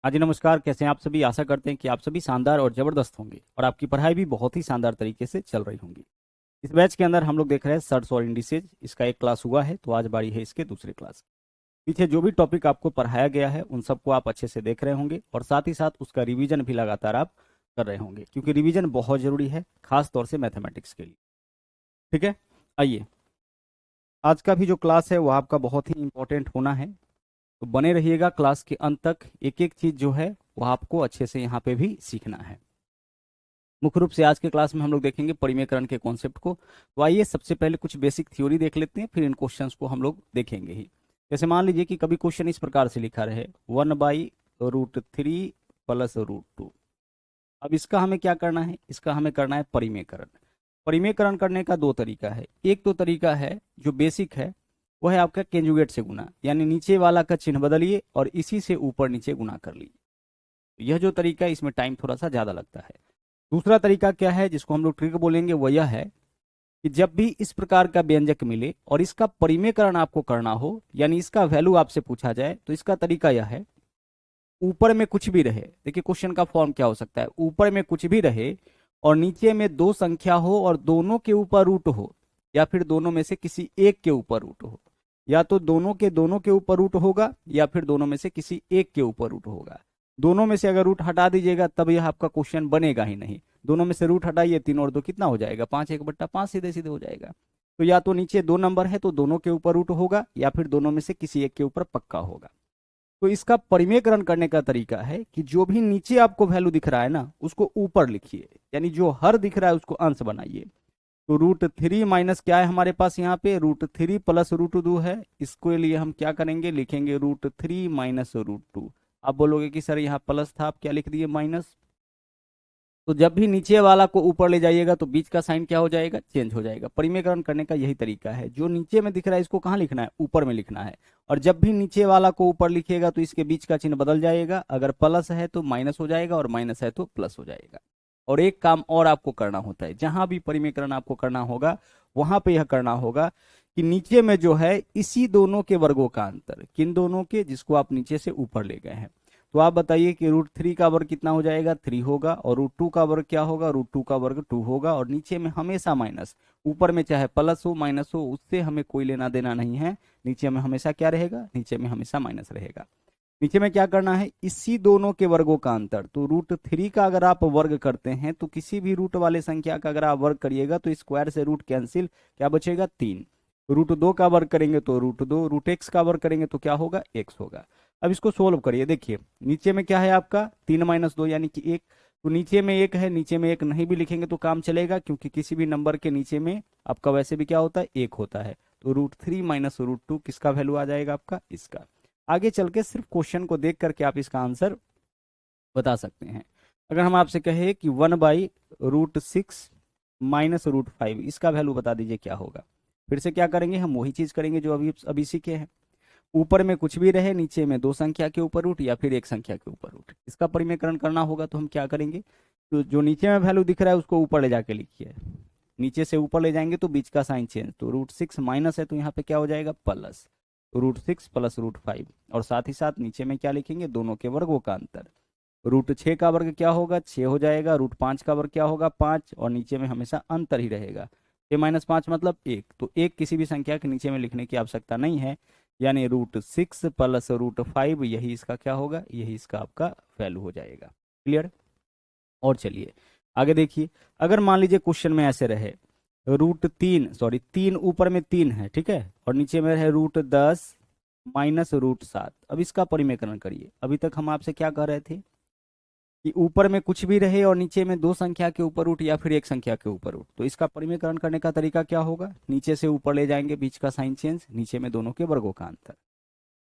हाँ जी, नमस्कार। कैसे हैं आप सभी? आशा करते हैं कि आप सभी शानदार और ज़बरदस्त होंगे और आपकी पढ़ाई भी बहुत ही शानदार तरीके से चल रही होंगी। इस बैच के अंदर हम लोग देख रहे हैं सर्ट्स और इंडिसेज। इसका एक क्लास हुआ है, तो आज बारी है इसके दूसरे क्लास की। पीछे जो भी टॉपिक आपको पढ़ाया गया है उन सबको आप अच्छे से देख रहे होंगे और साथ ही साथ उसका रिवीजन भी लगातार आप कर रहे होंगे, क्योंकि रिवीजन बहुत ज़रूरी है, खास तौर से मैथमेटिक्स के लिए। ठीक है, आइए। आज का भी जो क्लास है वो आपका बहुत ही इंपॉर्टेंट होना है, तो बने रहिएगा क्लास के अंत तक। एक एक चीज़ जो है वो आपको अच्छे से यहाँ पे भी सीखना है। मुख्य रूप से आज के क्लास में हम लोग देखेंगे परिमेयकरण के कॉन्सेप्ट को। तो आइए सबसे पहले कुछ बेसिक थ्योरी देख लेते हैं, फिर इन क्वेश्चंस को हम लोग देखेंगे ही। जैसे मान लीजिए कि कभी क्वेश्चन इस प्रकार से लिखा रहे 1/√3 प्लस √2। अब इसका हमें क्या करना है? इसका हमें करना है परिमेयकरण। परिमेयकरण करने का दो तरीका है। एक तो तरीका है जो बेसिक है, वो है आपका कंजुगेट से गुना, यानी नीचे वाला का चिन्ह बदलिए और इसी से ऊपर नीचे गुना कर लीजिए। यह जो तरीका है इसमें टाइम थोड़ा सा ज़्यादा लगता है। दूसरा तरीका क्या है, जिसको हम लोग ट्रिक बोलेंगे, वो यह है कि जब भी इस प्रकार का व्यंजक मिले और इसका परिमेयकरण आपको करना हो, यानी इसका वैल्यू आपसे पूछा जाए, तो इसका तरीका यह है, ऊपर में कुछ भी रहे। देखिए क्वेश्चन का फॉर्म क्या हो सकता है, ऊपर में कुछ भी रहे और नीचे में दो संख्या हो और दोनों के ऊपर रूट हो, या फिर दोनों में से किसी एक के ऊपर रूट हो। या तो दोनों के ऊपर रूट होगा, या फिर दोनों में से किसी एक के ऊपर रूट होगा। दोनों में से अगर रूट हटा दीजिएगा तब यह आपका क्वेश्चन बनेगा ही नहीं। दोनों में से रूट हटाइए, 3 और 2 कितना हो जाएगा? 5, 1/5 सीधे सीधे हो जाएगा। तो या तो नीचे दो नंबर है तो दोनों के ऊपर रूट होगा, या फिर दोनों में से किसी एक के ऊपर पक्का होगा। तो इसका परिमेयकरण करने का तरीका है कि जो भी नीचे आपको वैल्यू दिख रहा है ना, उसको ऊपर लिखिए, यानी जो हर दिख रहा है उसको अंश बनाइए। तो √3 माइनस क्या है हमारे पास यहाँ पे? √3 प्लस √2 है। इसके लिए हम क्या करेंगे? लिखेंगे √3 माइनस √2। आप बोलोगे कि सर यहाँ प्लस था, आप क्या लिख दिए माइनस? तो जब भी नीचे वाला को ऊपर ले जाइएगा तो बीच का साइन क्या हो जाएगा? चेंज हो जाएगा। परिमेयकरण करने का यही तरीका है, जो नीचे में दिख रहा है इसको कहाँ लिखना है? ऊपर में लिखना है। और जब भी नीचे वाला को ऊपर लिखिएगा तो इसके बीच का चिन्ह बदल जाएगा। अगर प्लस है तो माइनस हो जाएगा और माइनस है तो प्लस हो जाएगा। और एक काम और आपको करना होता है, जहां भी परिमेयकरण आपको करना होगा वहां पे यह करना होगा कि नीचे में जो है इसी दोनों के वर्गों का अंतर, किन दोनों के? जिसको आप नीचे से ऊपर ले गए हैं। तो आप बताइए कि √3 का वर्ग कितना हो जाएगा? 3 होगा। और √2 का वर्ग क्या होगा? √2 का वर्ग 2 होगा। और नीचे में हमेशा माइनस, ऊपर में चाहे प्लस हो माइनस हो उससे हमें कोई लेना देना नहीं है। नीचे में हमेशा क्या रहेगा? नीचे में हमेशा माइनस रहेगा। नीचे में क्या करना है? इसी दोनों के वर्गों का अंतर। तो √3 का अगर आप वर्ग करते हैं तो किसी भी रूट वाले संख्या का अगर आप वर्ग करिएगा तो स्क्वायर से रूट कैंसिल, क्या बचेगा? 3। √2 का वर्ग करेंगे तो √2, √x का वर्ग करेंगे तो क्या होगा? x होगा। अब इसको सोल्व करिए। देखिए नीचे में क्या है आपका? 3 - 2 यानी कि 1। तो नीचे में 1 है, नीचे में 1 नहीं भी लिखेंगे तो काम चलेगा, क्योंकि किसी भी नंबर के नीचे में आपका वैसे भी क्या होता है? 1 होता है। तो √3 माइनस √2 किसका वैल्यू आ जाएगा आपका? इसका। आगे चल के सिर्फ क्वेश्चन को देख करके आप इसका आंसर बता सकते हैं। अगर हम आपसे कहे कि 1/√6 माइनस √5, इसका वैल्यू बता दीजिए क्या होगा? फिर से क्या करेंगे? हम वही चीज करेंगे जो अभी अभी सीखे हैं। ऊपर में कुछ भी रहे, नीचे में दो संख्या के ऊपर रूट या फिर एक संख्या के ऊपर रूट, इसका परिमेयकरण करना होगा। तो हम क्या करेंगे? तो जो नीचे में वैल्यू दिख रहा है उसको ऊपर ले जाके लिखिए। नीचे से ऊपर ले जाएंगे तो बीच का साइन चेंज। तो √6 माइनस है तो यहाँ पे क्या हो जाएगा? प्लस। तो √6 प्लस √5। और साथ ही साथ नीचे में क्या लिखेंगे? दोनों के वर्गों का अंतर। √6 का वर्ग क्या होगा? 6 हो जाएगा। √5 का वर्ग क्या होगा? 5। और नीचे में हमेशा अंतर ही रहेगा। 6 - 5 मतलब 1। तो 1 किसी भी संख्या के नीचे में लिखने की आवश्यकता नहीं है, यानी √6 प्लस √5 यही इसका क्या होगा? यही इसका आपका वैल्यू हो जाएगा। क्लियर? और चलिए आगे देखिए। अगर मान लीजिए क्वेश्चन में ऐसे रहे तीन ऊपर में 3 है, ठीक है, और नीचे में रहे √10 माइनस √7। अब इसका परिमेयकरण करिए। अभी तक हम आपसे क्या कह रहे थे कि ऊपर में कुछ भी रहे और नीचे में दो संख्या के ऊपर रूट या फिर एक संख्या के ऊपर रूट। तो इसका परिमेयकरण करने का तरीका क्या होगा? नीचे से ऊपर ले जाएंगे, बीच का साइन चेंज, नीचे में दोनों के वर्गों का अंतर।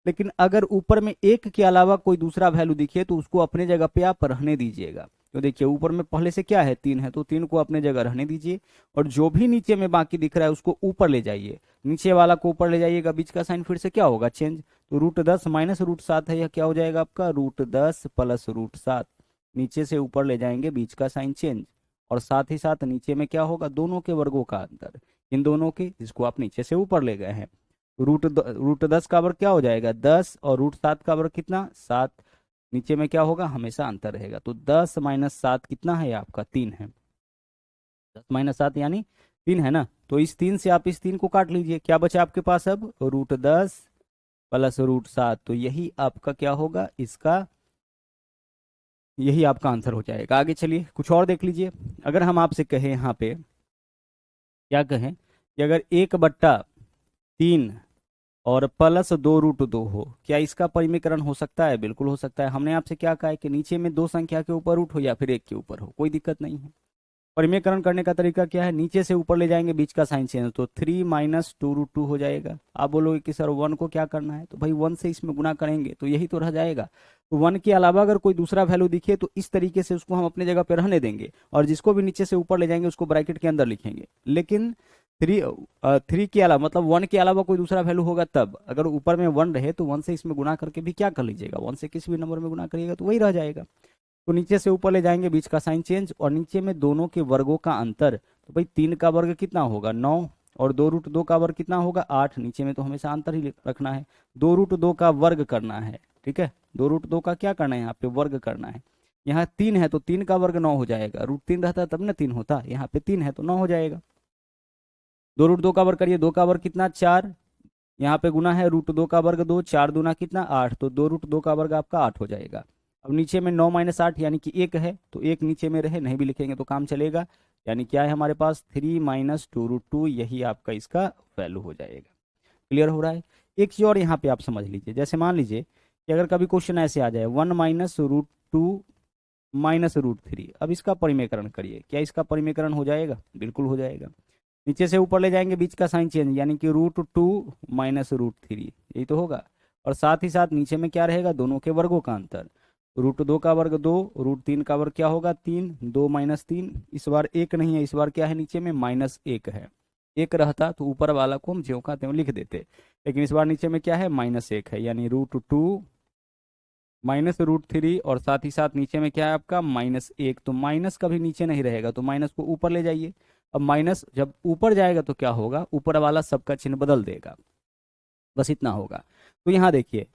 लेकिन अगर ऊपर में 1 के अलावा कोई दूसरा वैल्यू दिखे तो उसको अपने जगह पे आप रहने दीजिएगा। तो देखिए ऊपर में पहले से क्या है? 3 है, तो 3 को अपने जगह रहने दीजिए। और जो भी नीचे में बाकी दिख रहा है उसको ऊपर ले जाइए। नीचे वाला को ऊपर ले जाइएगा, बीच का साइन फिर से क्या होगा? चेंज। तो √10 माइनस √7 है, यह क्या हो जाएगा आपका? √10 प्लस √7। नीचे से ऊपर ले जाएंगे, बीच का साइन चेंज। और साथ ही साथ नीचे में क्या होगा? दोनों के वर्गों का अंतर, इन दोनों के जिसको आप नीचे से ऊपर ले गए हैं। √10 का वर्ग क्या हो जाएगा? 10। और √7 का वर्ग कितना? 7। नीचे में क्या होगा, हमेशा अंतर रहेगा। तो 10 - 7 कितना है आपका, 3 है। 10 - 7 यानी 3 है ना। तो इस 3 से आप इस 3 को काट लीजिए, क्या बचा आपके पास अब, √10 प्लस √7। तो यही आपका क्या होगा, इसका यही आपका आंसर हो जाएगा। आगे चलिए कुछ और देख लीजिए। अगर हम आपसे कहें यहाँ पे, क्या कहें कि अगर 1/3 और +2√2 हो, क्या इसका परिमीकरण हो सकता है? बिल्कुल हो सकता है। हमने आपसे क्या कहा है कि नीचे में दो संख्या के ऊपर रूट हो या फिर एक के ऊपर हो, कोई दिक्कत नहीं है। परिमेयकरण करने का तरीका क्या है, नीचे से ऊपर ले जाएंगे, बीच का साइन चेंज, तो 3 - 2√2 हो जाएगा। आप बोलोगे कि सर 1 को क्या करना है, तो भाई 1 से इसमें गुना करेंगे तो यही तो रह जाएगा। तो 1 के अलावा अगर कोई दूसरा वैल्यू दिखे तो इस तरीके से उसको हम अपने जगह पे रहने देंगे, और जिसको भी नीचे से ऊपर ले जाएंगे उसको ब्रैकेट के अंदर लिखेंगे। लेकिन 3 के अलावा, मतलब 1 के अलावा कोई दूसरा वैल्यू होगा तब, अगर ऊपर में 1 रहे तो 1 से इसमें गुना करके भी क्या कर लीजिएगा, 1 से किसी भी नंबर में गुना करिएगा तो वही रह जाएगा। तो नीचे से ऊपर ले जाएंगे, बीच का साइन चेंज, और नीचे में दोनों के वर्गों का अंतर। तो भाई 3 का वर्ग कितना होगा, 9, और 2√2 का वर्ग कितना होगा, 8। नीचे में तो हमेशा अंतर ही रखना है, 2√2 का वर्ग करना है। ठीक है, 2√2 का क्या करना है, यहाँ पे वर्ग करना है। यहाँ 3 है तो 3 का वर्ग 9 हो जाएगा, √3 रहता तब ना 3 होता, यहाँ पे 3 है तो 9 हो जाएगा। 2√2 का वर्ग करिए, 2 का वर्ग कितना, 4। यहाँ पे गुना है, √2 का वर्ग 2, 4 दूना कितना, 8, तो 2√2 का वर्ग आपका 8 हो जाएगा। अब नीचे में 9 - 8 यानी कि 1 है, तो 1 नीचे में रहे, नहीं भी लिखेंगे तो काम चलेगा। यानी क्या है हमारे पास, 3 - 2√2, यही आपका इसका वैल्यू हो जाएगा। क्लियर हो रहा है। एक चीज और यहाँ पे आप समझ लीजिए, जैसे मान लीजिए कि अगर कभी क्वेश्चन ऐसे आ जाए, 1 - √2 -√3, अब इसका परिमेयकरण करिए, क्या इसका परिमेयकरण हो जाएगा, बिल्कुल हो जाएगा। नीचे से ऊपर ले जाएंगे, बीच का साइन चेंज, यानी कि √2 -√3, यही तो होगा। और साथ ही साथ नीचे में क्या रहेगा, दोनों के वर्गों का अंतर। √2 का वर्ग 2, √3 का वर्ग क्या होगा, 3, 2 - 3, इस बार 1 नहीं है, इस बार क्या है, नीचे में -1 है। 1 रहता तो ऊपर वाला को हम ज्यों का त्यों लिख देते, लेकिन इस बार नीचे में क्या है, -1 है, यानी √2 -√3, और साथ ही साथ नीचे में क्या है आपका, -1। तो माइनस कभी नीचे नहीं रहेगा, तो माइनस को ऊपर ले जाइए। अब माइनस जब ऊपर जाएगा तो क्या होगा, ऊपर वाला सबका चिन्ह बदल देगा, बस इतना होगा। तो यहाँ देखिए,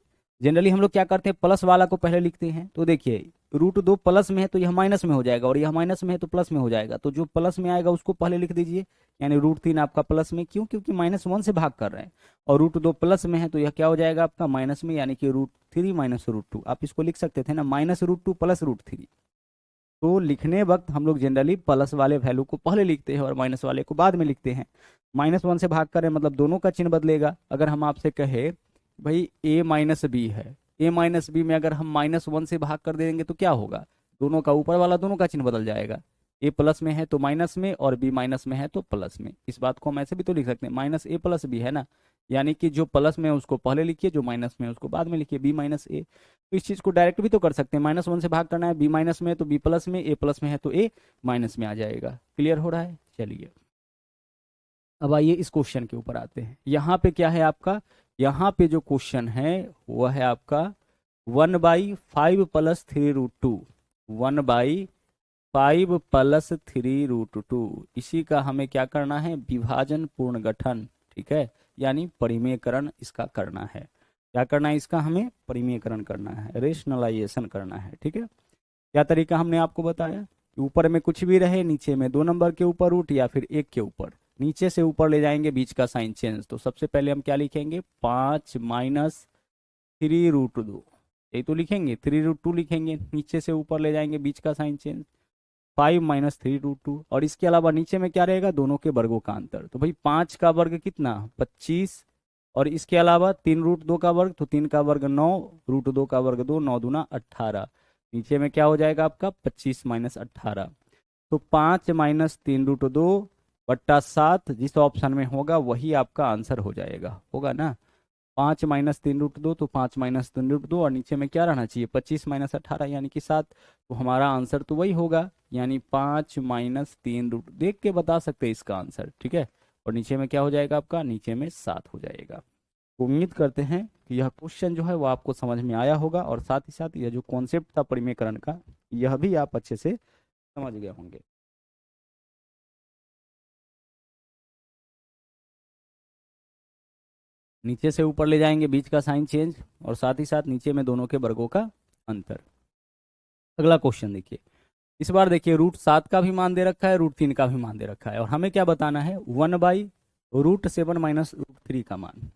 जनरली हम लोग क्या करते हैं, प्लस वाला को पहले लिखते हैं। तो देखिए, √2 प्लस में है तो यह माइनस में हो जाएगा, और यह माइनस में है तो प्लस में हो जाएगा। तो जो प्लस में आएगा उसको पहले लिख दीजिए, यानी √3 आपका प्लस में, क्यों, क्योंकि -1 से भाग कर रहे हैं। और √2 प्लस में है तो यह क्या हो जाएगा आपका, माइनस में, यानी कि √3 - √2। आप इसको लिख सकते थे ना, -√2 प्लस √3। तो लिखने वक्त हम लोग जनरली प्लस वाले वैल्यू को पहले लिखते हैं और माइनस वाले को बाद में लिखते हैं। -1 से भाग करें मतलब दोनों का चिन्ह बदलेगा। अगर हम आपसे कहे भाई a - b है, a - b में अगर हम -1 से भाग कर देंगे तो क्या होगा, दोनों का ऊपर वाला दोनों का चिन्ह बदल जाएगा। a प्लस में है तो माइनस में, और b माइनस में है तो प्लस में। इस बात को हम ऐसे भी तो लिख सकते हैं, -a + b है ना, यानी कि जो प्लस में है उसको पहले लिखिए, जो माइनस में है उसको बाद में लिखिए, b - a। तो इस चीज को डायरेक्ट भी तो कर सकते हैं, -1 से भाग करना है, b माइनस में है तो b प्लस में, a प्लस में है तो a माइनस में आ जाएगा। क्लियर हो रहा है, चलिए अब आइए इस क्वेश्चन के ऊपर आते हैं। यहाँ पे क्या है आपका, यहाँ पे जो क्वेश्चन है वह है आपका 1/5 + 3√2, 1/5 + 3√2, इसी का हमें क्या करना है, विभाजन पूर्ण गठन। ठीक है, यानी परिमेयकरण इसका करना है। क्या करना है इसका, हमें परिमेयकरण करना है, रेशनलाइजेशन करना है। ठीक है, क्या तरीका हमने आपको बताया कि ऊपर में कुछ भी रहे, नीचे में 2 नंबर के ऊपर रूट या फिर 1 के ऊपर, नीचे से ऊपर ले जाएंगे, बीच का साइन चेंज। तो सबसे पहले हम क्या लिखेंगे, 5 - 3√2, यही तो लिखेंगे, 3√2 लिखेंगे, नीचे से ऊपर ले जाएंगे, बीच का साइन चेंज, 5 - 3√2, और इसके अलावा नीचे में क्या रहेगा, दोनों के वर्गों का अंतर। तो भाई 5 का वर्ग कितना, 25, और इसके अलावा 3√2 का वर्ग, तो 3 का वर्ग 9, √2 का वर्ग 2, 9 दूना 18। नीचे में क्या हो जाएगा आपका, 25 - 18। तो 5 - 3√2/7 जिस ऑप्शन में होगा वही आपका आंसर हो जाएगा, होगा ना। 5 - 3√2, तो 5 - 3√2, और नीचे में क्या रहना चाहिए, 25 - 18 यानी कि 7। तो हमारा आंसर तो वही होगा, यानी 5 - 3√2, देख के बता सकते हैं इसका आंसर। ठीक है, और नीचे में क्या हो जाएगा आपका, नीचे में 7 हो जाएगा। उम्मीद करते हैं कि यह क्वेश्चन जो है वो आपको समझ में आया होगा, और साथ ही साथ यह जो कॉन्सेप्ट था परिमेयकरण का, यह भी आप अच्छे से समझ गए होंगे। नीचे से ऊपर ले जाएंगे, बीच का साइन चेंज, और साथ ही साथ नीचे में दोनों के वर्गों का अंतर। अगला क्वेश्चन देखिए, इस बार देखिए √7 का भी मान दे रखा है, √3 का भी मान दे रखा है, और हमें क्या बताना है, 1/√7 माइनस √3 का मान।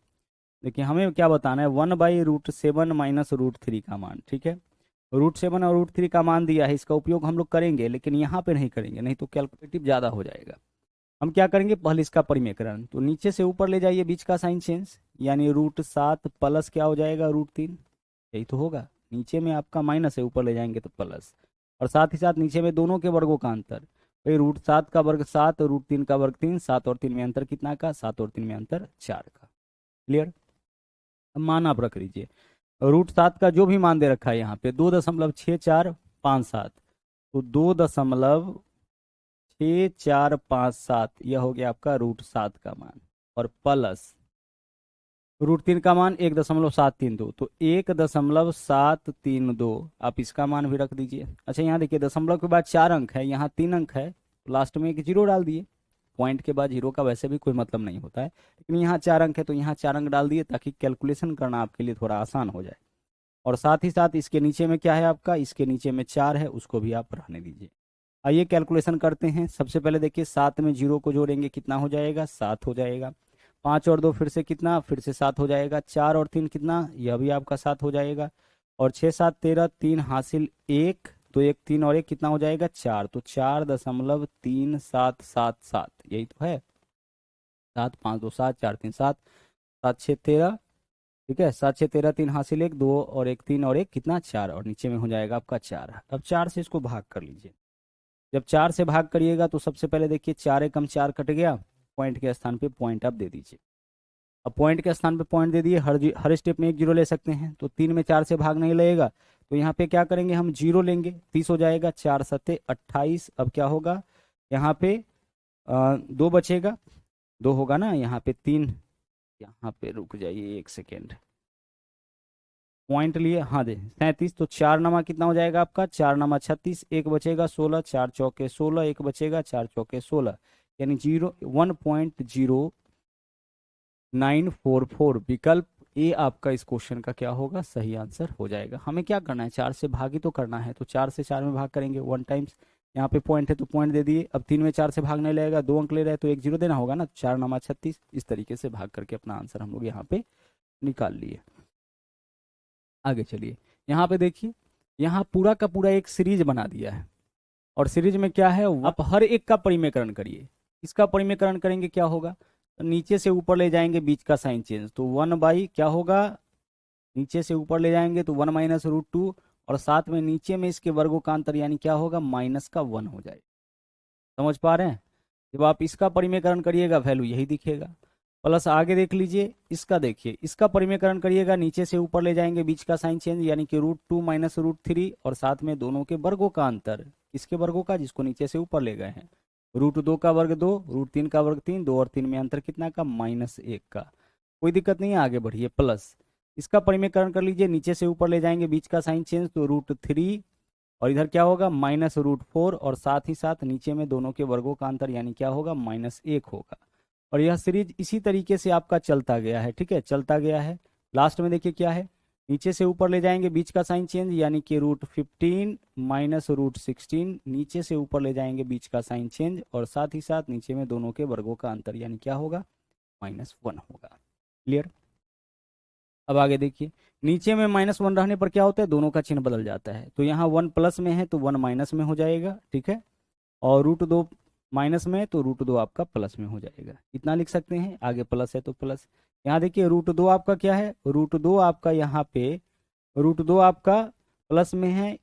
देखिए हमें क्या बताना है, 1/√7 माइनस √3 का मान। ठीक है, √7 और √3 का मान दिया है, इसका उपयोग हम लोग करेंगे, लेकिन यहाँ पे नहीं करेंगे, नहीं तो कैलकुलेटिव ज़्यादा हो जाएगा। हम क्या करेंगे, पहले इसका परिमेकरण, तो नीचे से ऊपर ले जाइए, बीच का साइन चेंज, यानी √7 प्लस क्या हो जाएगा, √3, यही तो होगा। नीचे में आपका माइनस है, ऊपर ले जाएंगे तो प्लस, और साथ ही साथ नीचे में दोनों के वर्गों का अंतर, भाई √7 का वर्ग 7, √3 का वर्ग 3, 7 और 3 में अंतर कितना का, 7 और 3 में अंतर 4 का। क्लियर। अब मान आप रख लीजिए, √7 का जो भी मान दे रखा है यहाँ पे 2.6457, तो 2.6457 यह हो गया आपका √7 का मान, और प्लस √3 का मान 1.732, तो 1.732 आप इसका मान भी रख दीजिए। अच्छा यहाँ देखिए, दशमलव के बाद 4 अंक है, यहाँ 3 अंक है, तो लास्ट में एक जीरो डाल दिए। पॉइंट के बाद जीरो का वैसे भी कोई मतलब नहीं होता है, लेकिन यहाँ 4 अंक है तो यहाँ 4 अंक डाल दिए, ताकि कैलकुलेशन करना आपके लिए थोड़ा आसान हो जाए। और साथ ही साथ इसके नीचे में क्या है आपका, इसके नीचे में 4 है, उसको भी आप रहने दीजिए। आइए कैलकुलेशन करते हैं। सबसे पहले देखिए, 7 में जीरो को जोड़ेंगे, कितना हो जाएगा, 7 हो जाएगा। 5 और 2 फिर से कितना, फिर से 7 हो जाएगा। 4 और 3 कितना, यह भी आपका 7 हो जाएगा। और 6 7 13, 3 हासिल 1, तो 1 3 और 1 कितना हो जाएगा, 4, तो 4.3777, यही तो है। 7 5 2 7, 4 3 7, 7 6 13, ठीक है, 7 6 13, 3 हासिल 1, 2 और 1 3 और 1 कितना, 4, और नीचे में हो जाएगा आपका 4। अब 4 से इसको भाग कर लीजिए। जब 4 से भाग करिएगा तो सबसे पहले देखिए, 4 एकम 4 कट गया, पॉइंट के स्थान पे पॉइंट आप दे दीजिए। अब पॉइंट के स्थान पे पॉइंट दे दिए, हर स्टेप में एक जीरो ले सकते हैं, तो 3 में 4 से भाग नहीं लगेगा, तो यहाँ पे क्या करेंगे, हम जीरो लेंगे, 30 हो जाएगा, 4 सत्ते 28। अब क्या होगा, यहाँ पे 2 बचेगा, 2 होगा ना, यहाँ पे 3, यहाँ पे रुक जाइए 1 सेकेंड, पॉइंट लिए, हाँ दे 37, तो 4 नमा कितना हो जाएगा आपका, 4 नमा 36, 1 बचेगा 16, 4 चौके 16, 1 बचेगा, 4 चौके 16, यानी 1.0944। विकल्प ए आपका इस क्वेश्चन का क्या होगा, सही आंसर हो जाएगा। हमें क्या करना है, 4 से भाग ही तो करना है, तो 4 से 4 में भाग करेंगे 1 टाइम्स, यहाँ पे पॉइंट है तो पॉइंट दे दिए। अब 3 में 4 से भाग नहीं लगेगा, 2 अंक ले रहे हैं तो एक जीरो देना होगा ना, 4 नमा 36, इस तरीके से भाग करके अपना आंसर हम लोग यहाँ पे निकाल लिए। आगे चलिए, यहाँ पे देखिए, यहाँ पूरा का पूरा एक सीरीज बना दिया है, और सीरीज में क्या है, आप हर एक का परिमेकरण करिए। इसका परिमेकरण करेंगे क्या होगा, तो नीचे से ऊपर ले जाएंगे, बीच का साइन चेंज, तो 1 क्या होगा, नीचे से ऊपर ले जाएंगे तो 1 माइनस √2, और साथ में नीचे में इसके वर्गों का अंतर, यानी क्या होगा, -1 हो जाएगा। समझ पा रहे हैं, जब आप इसका परिमेकरण करिएगा वैल्यू यही दिखेगा। प्लस आगे देख लीजिए, इसका देखिए, इसका परिमेकरण करिएगा, नीचे से ऊपर ले जाएंगे, बीच का साइन चेंज, यानी कि √2 माइनस √3, और साथ में दोनों के वर्गों का अंतर, किसके वर्गों का, जिसको नीचे से ऊपर ले गए हैं, √2 का वर्ग 2, √3 का वर्ग 3, 2 और 3 में अंतर कितना का, -1 का। कोई दिक्कत नहीं है, आगे बढ़िए। प्लस इसका परिमेकरण कर लीजिए, नीचे से ऊपर ले जाएंगे, बीच का साइन चेंज, तो √3, और इधर क्या होगा, -√4, और साथ ही साथ नीचे में दोनों के वर्गों का अंतर, यानी क्या होगा, -1 होगा। और यह सीरीज इसी तरीके से आपका चलता गया है, ठीक है, चलता गया है। लास्ट में देखिए क्या है, नीचे से ऊपर ले जाएंगे, बीच का साइन चेंज, यानी कि √15 माइनस √16, नीचे से ऊपर ले जाएंगे, बीच का साइन चेंज, और साथ ही साथ नीचे में दोनों के वर्गों का अंतर, यानी क्या होगा, -1 होगा। क्लियर। अब आगे देखिए, नीचे में -1 रहने पर क्या होता है, दोनों का चिन्ह बदल जाता है, तो यहाँ 1 प्लस में है तो 1 माइनस में हो जाएगा, ठीक है, और √2 माइनस में है तो √2 आपका प्लस में हो जाएगा। इतना लिख सकते हैं, आगे प्लस है तो प्लस। यहाँ देखिए √2 आपका क्या है, √2 आपका यहाँ पे √2 आपका प्लस में है,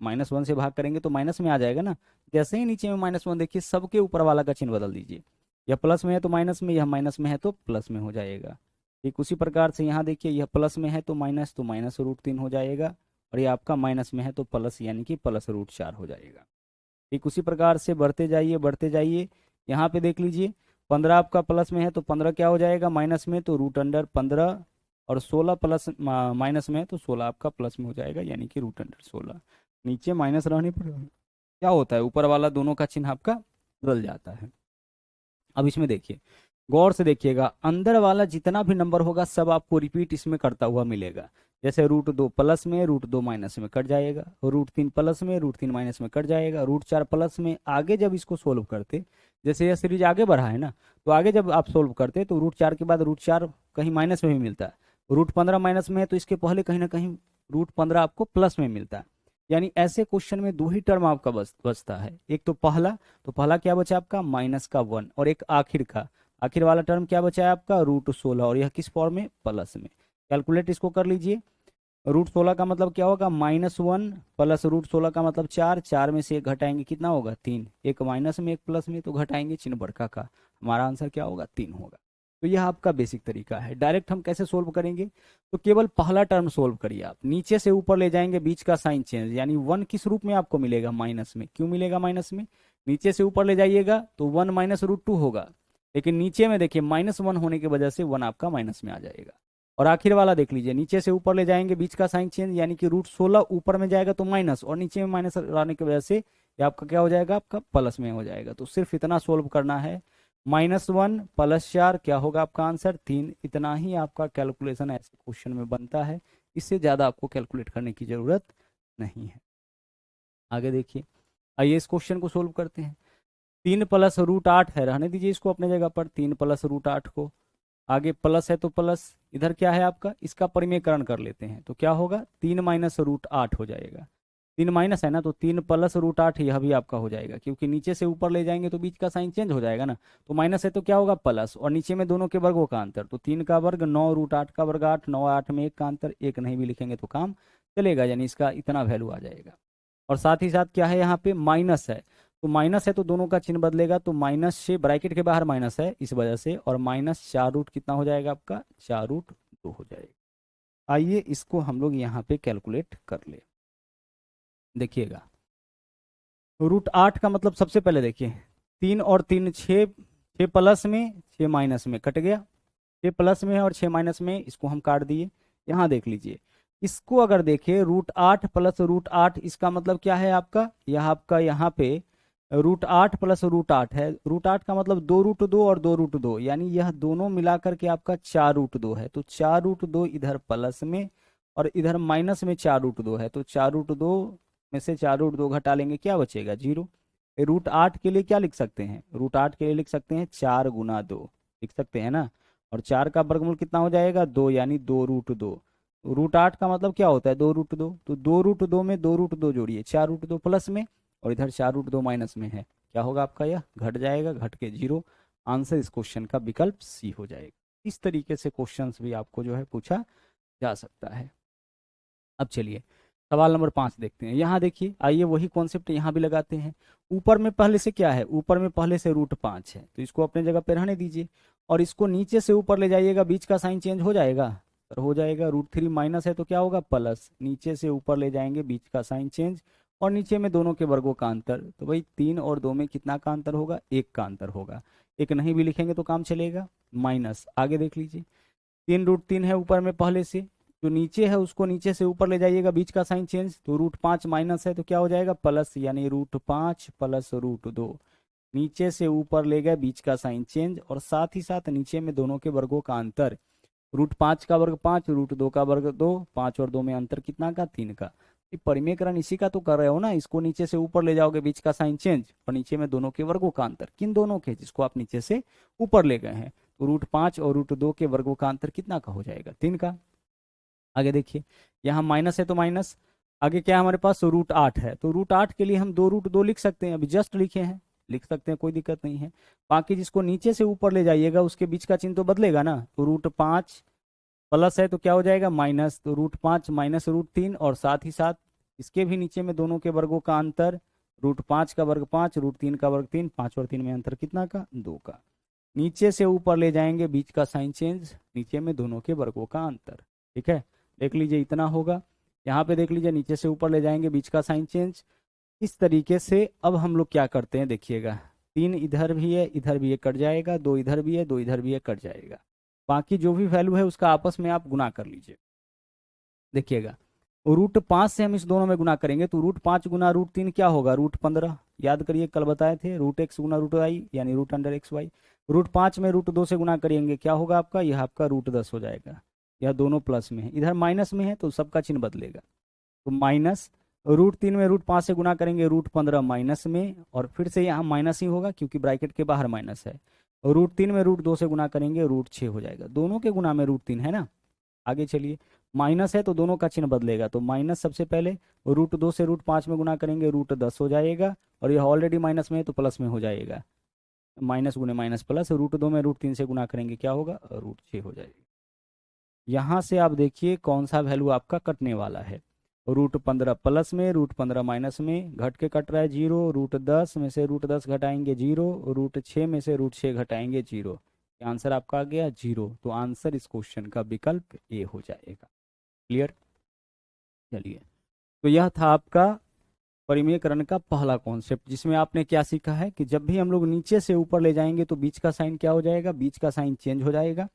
-1 से भाग करेंगे तो माइनस में आ जाएगा ना। जैसे ही नीचे में -1 देखिए, सबके ऊपर वाला का चिन्ह बदल दीजिए, यह प्लस में है तो माइनस में, यह माइनस में है तो प्लस में हो जाएगा। ठीक उसी प्रकार से यहाँ देखिए, यह प्लस में है तो माइनस √3 हो जाएगा, और ये आपका माइनस में है तो प्लस, यानी कि प्लस √4 हो जाएगा। ठीक उसी प्रकार से बढ़ते जाइए बढ़ते जाइए, यहाँ पे देख लीजिए, 15 आपका प्लस में है तो 15 क्या हो जाएगा, माइनस में, तो √15, और 16 प्लस माइनस में है तो 16 आपका प्लस में हो जाएगा, यानी कि √16। नीचे माइनस रहने पर क्या होता है, ऊपर वाला दोनों का चिन्ह आपका बदल जाता है। अब इसमें देखिए, गौर से देखिएगा, अंदर वाला जितना भी नंबर होगा सब आपको रिपीट इसमें करता हुआ मिलेगा। जैसे रूट 2 प्लस में, रूट 2 माइनस में कट जाएगा, रूट 3 प्लस में, रूट 3 माइनस में कट जाएगा, रूट 4 प्लस में। आगे जब इसको सोल्व करते, जैसे यह सीरीज आगे बढ़ा है ना, तो आगे जब आप सोल्व करते तो रूट 4 के बाद रूट 4 कहीं माइनस में भी मिलता है, रूट 15 माइनस में है तो इसके पहले कहीं ना कहीं रूट 15 आपको प्लस में मिलता है। यानी ऐसे क्वेश्चन में दो ही टर्म आपका बचता है, एक तो पहला, तो पहला क्या बचा आपका -1, और एक आखिर का, आखिर वाला टर्म क्या बचा है आपका रूट 16, और यह किस फॉर्म में, प्लस में। कैलकुलेट इसको कर लीजिए। रूट 16 का मतलब क्या होगा -1 प्लस रूट 16 का मतलब 4, 4 में से एक घटाएंगे कितना होगा 3, एक माइनस में एक प्लस में, तो घटाएंगे चिन्ह बड़का का, हमारा आंसर क्या होगा 3 होगा। तो यह आपका बेसिक तरीका है। डायरेक्ट हम कैसे सोल्व करेंगे, तो केवल पहला टर्म सोल्व करिए आप, नीचे से ऊपर ले जाएंगे, बीच का साइन चेंज, यानी 1 किस रूप में आपको मिलेगा, माइनस में। क्यों मिलेगा माइनस में, नीचे से ऊपर ले जाइएगा तो 1 माइनस रूट 2 होगा, लेकिन नीचे में देखिए -1 होने की वजह से 1 आपका माइनस में आ जाएगा। और आखिर वाला देख लीजिए, नीचे से ऊपर ले जाएंगे, बीच का साइन चेंज, यानी कि रूट 16 ऊपर में जाएगा तो माइनस, और नीचे में माइनस लाने की वजह से ये आपका क्या हो जाएगा, आपका प्लस में हो जाएगा। तो सिर्फ इतना सोल्व करना है, -1 + 4 क्या होगा आपका आंसर 3। इतना ही आपका कैलकुलेशन ऐसे क्वेश्चन में बनता है, इससे ज़्यादा आपको कैलकुलेट करने की ज़रूरत नहीं है। आगे देखिए, आइए इस क्वेश्चन को सोल्व करते हैं। 3 + रूट 8 है, रहने दीजिए इसको अपने जगह पर, 3 + रूट 8 को, आगे प्लस है तो प्लस, इधर क्या है आपका, इसका परिमेयकरण कर लेते हैं, तो क्या होगा 3 - रूट 8 हो जाएगा। 3 माइनस है ना, तो 3 + रूट 8 यह भी आपका हो जाएगा, क्योंकि नीचे से ऊपर ले जाएंगे तो बीच का साइन चेंज हो जाएगा ना, तो माइनस है तो क्या होगा प्लस, और नीचे में दोनों के वर्गों का अंतर, तो 3 का वर्ग 9, रूट 8 का वर्ग 8, 9 8 में 1 का अंतर, 1 नहीं भी लिखेंगे तो काम चलेगा, यानी इसका इतना वैल्यू आ जाएगा। और साथ ही साथ क्या है, यहाँ पे माइनस है, तो माइनस है तो दोनों का चिन्ह बदलेगा, तो माइनस से ब्रैकेट के बाहर माइनस है इस वजह से, और -4 रूट कितना हो जाएगा आपका, 4√2 हो जाएगा। आइए इसको हम लोग यहाँ पे कैलकुलेट कर ले। देखिएगा, रूट 8 का मतलब सबसे पहले देखिए, 3 और 3 6, 6 प्लस में 6 माइनस में कट गया, 6 प्लस में है और 6 माइनस में, इसको हम काट दिए। यहाँ देख लीजिए, इसको अगर देखें रूट 8 + रूट 8, इसका मतलब क्या है आपका, यह आपका यहाँ पे रूट 8 + रूट 8 है, रूट 8 का मतलब 2√2 और 2√2, यानी यह दोनों मिलाकर के आपका 4√2 है, तो 4√2 इधर प्लस में और इधर माइनस में 4√2 है, तो 4√2 में से 4√2 घटा लेंगे, क्या बचेगा 0। रूट 8 के लिए क्या लिख सकते हैं, रूट 8 के लिए लिख सकते हैं 4 × 2, लिख सकते हैं ना, और 4 का वर्गमूल कितना हो जाएगा 2, यानी 2√2। रूट 8 का मतलब क्या होता है 2√2, तो 2√2 में 2√2 जोड़िए, 4√2 प्लस में, और इधर 4√2 माइनस में है, क्या होगा आपका, यह घट जाएगा, घट के 0। आंसर इस क्वेश्चन का विकल्प सी हो जाएगा। इस तरीके से क्वेश्चंस भी आपको जो है पूछा जा सकता है। अब चलिए सवाल नंबर 5 देखते हैं। यहाँ देखिए, आइए वही कॉन्सेप्ट यहाँ भी लगाते हैं। ऊपर में पहले से क्या है, ऊपर में पहले से रूट 5 है, तो इसको अपने जगह पे रहने दीजिए, और इसको नीचे से ऊपर ले जाइएगा, बीच का साइन चेंज हो जाएगा, तो हो जाएगा रूट 3 माइनस है तो क्या होगा प्लस, नीचे से ऊपर ले जाएंगे, बीच का साइन चेंज, और नीचे में दोनों के वर्गों का अंतर, तो भाई 3 और 2 में कितना का अंतर होगा, 1 का अंतर होगा, 1 नहीं भी लिखेंगे तो काम चलेगा, माइनस। आगे देख लीजिए, 3√3 है ऊपर में पहले से, जो नीचे है उसको नीचे से ऊपर ले जाइएगा, बीच का साइन चेंज, तो रूट 5 माइनस है तो क्या हो जाएगा प्लस, यानी रूट 5 + रूट 2, नीचे से ऊपर ले गए, बीच का साइन चेंज, और साथ ही साथ नीचे में दोनों के वर्गों का अंतर, रूट 5 का वर्ग 5, रूट 2 का वर्ग 2, 5 और 2 में अंतर कितना का 3 का। ये परिमेयकरण इसी का तो कर रहे हो ना, इसको नीचे से ऊपर ले जाओगे, बीच का साइन चेंज, और नीचे में दोनों के वर्गों का अंतर, किन दोनों के, जिसको आप नीचे से ऊपर ले गए हैं, तो रूट 5 और रूट 2 के वर्गों का अंतर कितना का हो जाएगा 3 का। आगे देखिए, यहाँ माइनस है तो माइनस, आगे क्या है हमारे पास रूट 8 है, तो रूट 8 के लिए हम 2√2 लिख सकते हैं, अभी जस्ट लिखे हैं, लिख सकते हैं, कोई दिक्कत नहीं है। बाकी जिसको नीचे से ऊपर ले जाइएगा उसके बीच का चिन्ह तो बदलेगा ना, तो रूट 5 प्लस है तो क्या हो जाएगा माइनस, तो रूट 5 माइनस रूट 3, और साथ ही साथ इसके भी नीचे में दोनों के वर्गों का अंतर, रूट 5 का वर्ग 5, रूट 3 का वर्ग 3, 5 और 3 में अंतर कितना का 2 का, नीचे से ऊपर ले जाएंगे, बीच का साइन चेंज, नीचे में दोनों के वर्गों का अंतर। ठीक है, देख लीजिए इतना होगा। यहाँ पे देख लीजिए, नीचे से ऊपर ले जाएंगे, बीच का साइन चेंज, इस तरीके से। अब हम लोग क्या करते हैं, देखिएगा 3 इधर भी है, इधर भी है, कट जाएगा, 2 इधर भी है, 2 इधर भी है, कट जाएगा, बाकी जो भी वैल्यू है उसका आपस में आप गुना कर लीजिए। देखिएगा, रूट 5 से हम इस दोनों में गुना करेंगे, तो रूट 5 गुना रूट 3 क्या होगा रूट 15, याद करिए कल बताए थे, रूट x गुना रूट y, यानी रूट अंडर XY। रूट 5 में रूट 2 से गुना करेंगे, क्या होगा आपका, यह आपका रूट 10 हो जाएगा। यह दोनों प्लस में है, इधर माइनस में है तो सबका चिन्ह बदलेगा। तो माइनस √3 में √5 से गुना करेंगे √15 माइनस में, और फिर से यहाँ माइनस ही होगा क्योंकि ब्रैकेट के बाहर माइनस है। √3 में √2 से गुना करेंगे √6 हो जाएगा, दोनों के गुना में √3 है ना। आगे चलिए, माइनस है तो दोनों का चिन्ह बदलेगा, तो माइनस सबसे पहले √2 से √5 में गुना करेंगे √10 हो जाएगा, और यह ऑलरेडी माइनस में है तो प्लस में हो जाएगा, माइनस गुने माइनस प्लस। √2 में √3 से गुना करेंगे क्या होगा, √6 हो जाएगा। यहाँ से आप देखिए कौन सा वैल्यू आपका कटने वाला है। √15 प्लस में, √15 माइनस में, घट के कट रहा है 0, √10 में से √10 घटाएंगे 0, √6 में से √6 घटाएंगे 0, आंसर आपका आ गया 0। तो आंसर इस क्वेश्चन का विकल्प ए हो जाएगा। क्लियर। चलिए, तो यह था आपका परिमेयकरण का पहला कॉन्सेप्ट, जिसमें आपने क्या सीखा है कि जब भी हम लोग नीचे से ऊपर ले जाएंगे तो बीच का साइन क्या हो जाएगा, बीच का साइन चेंज हो जाएगा,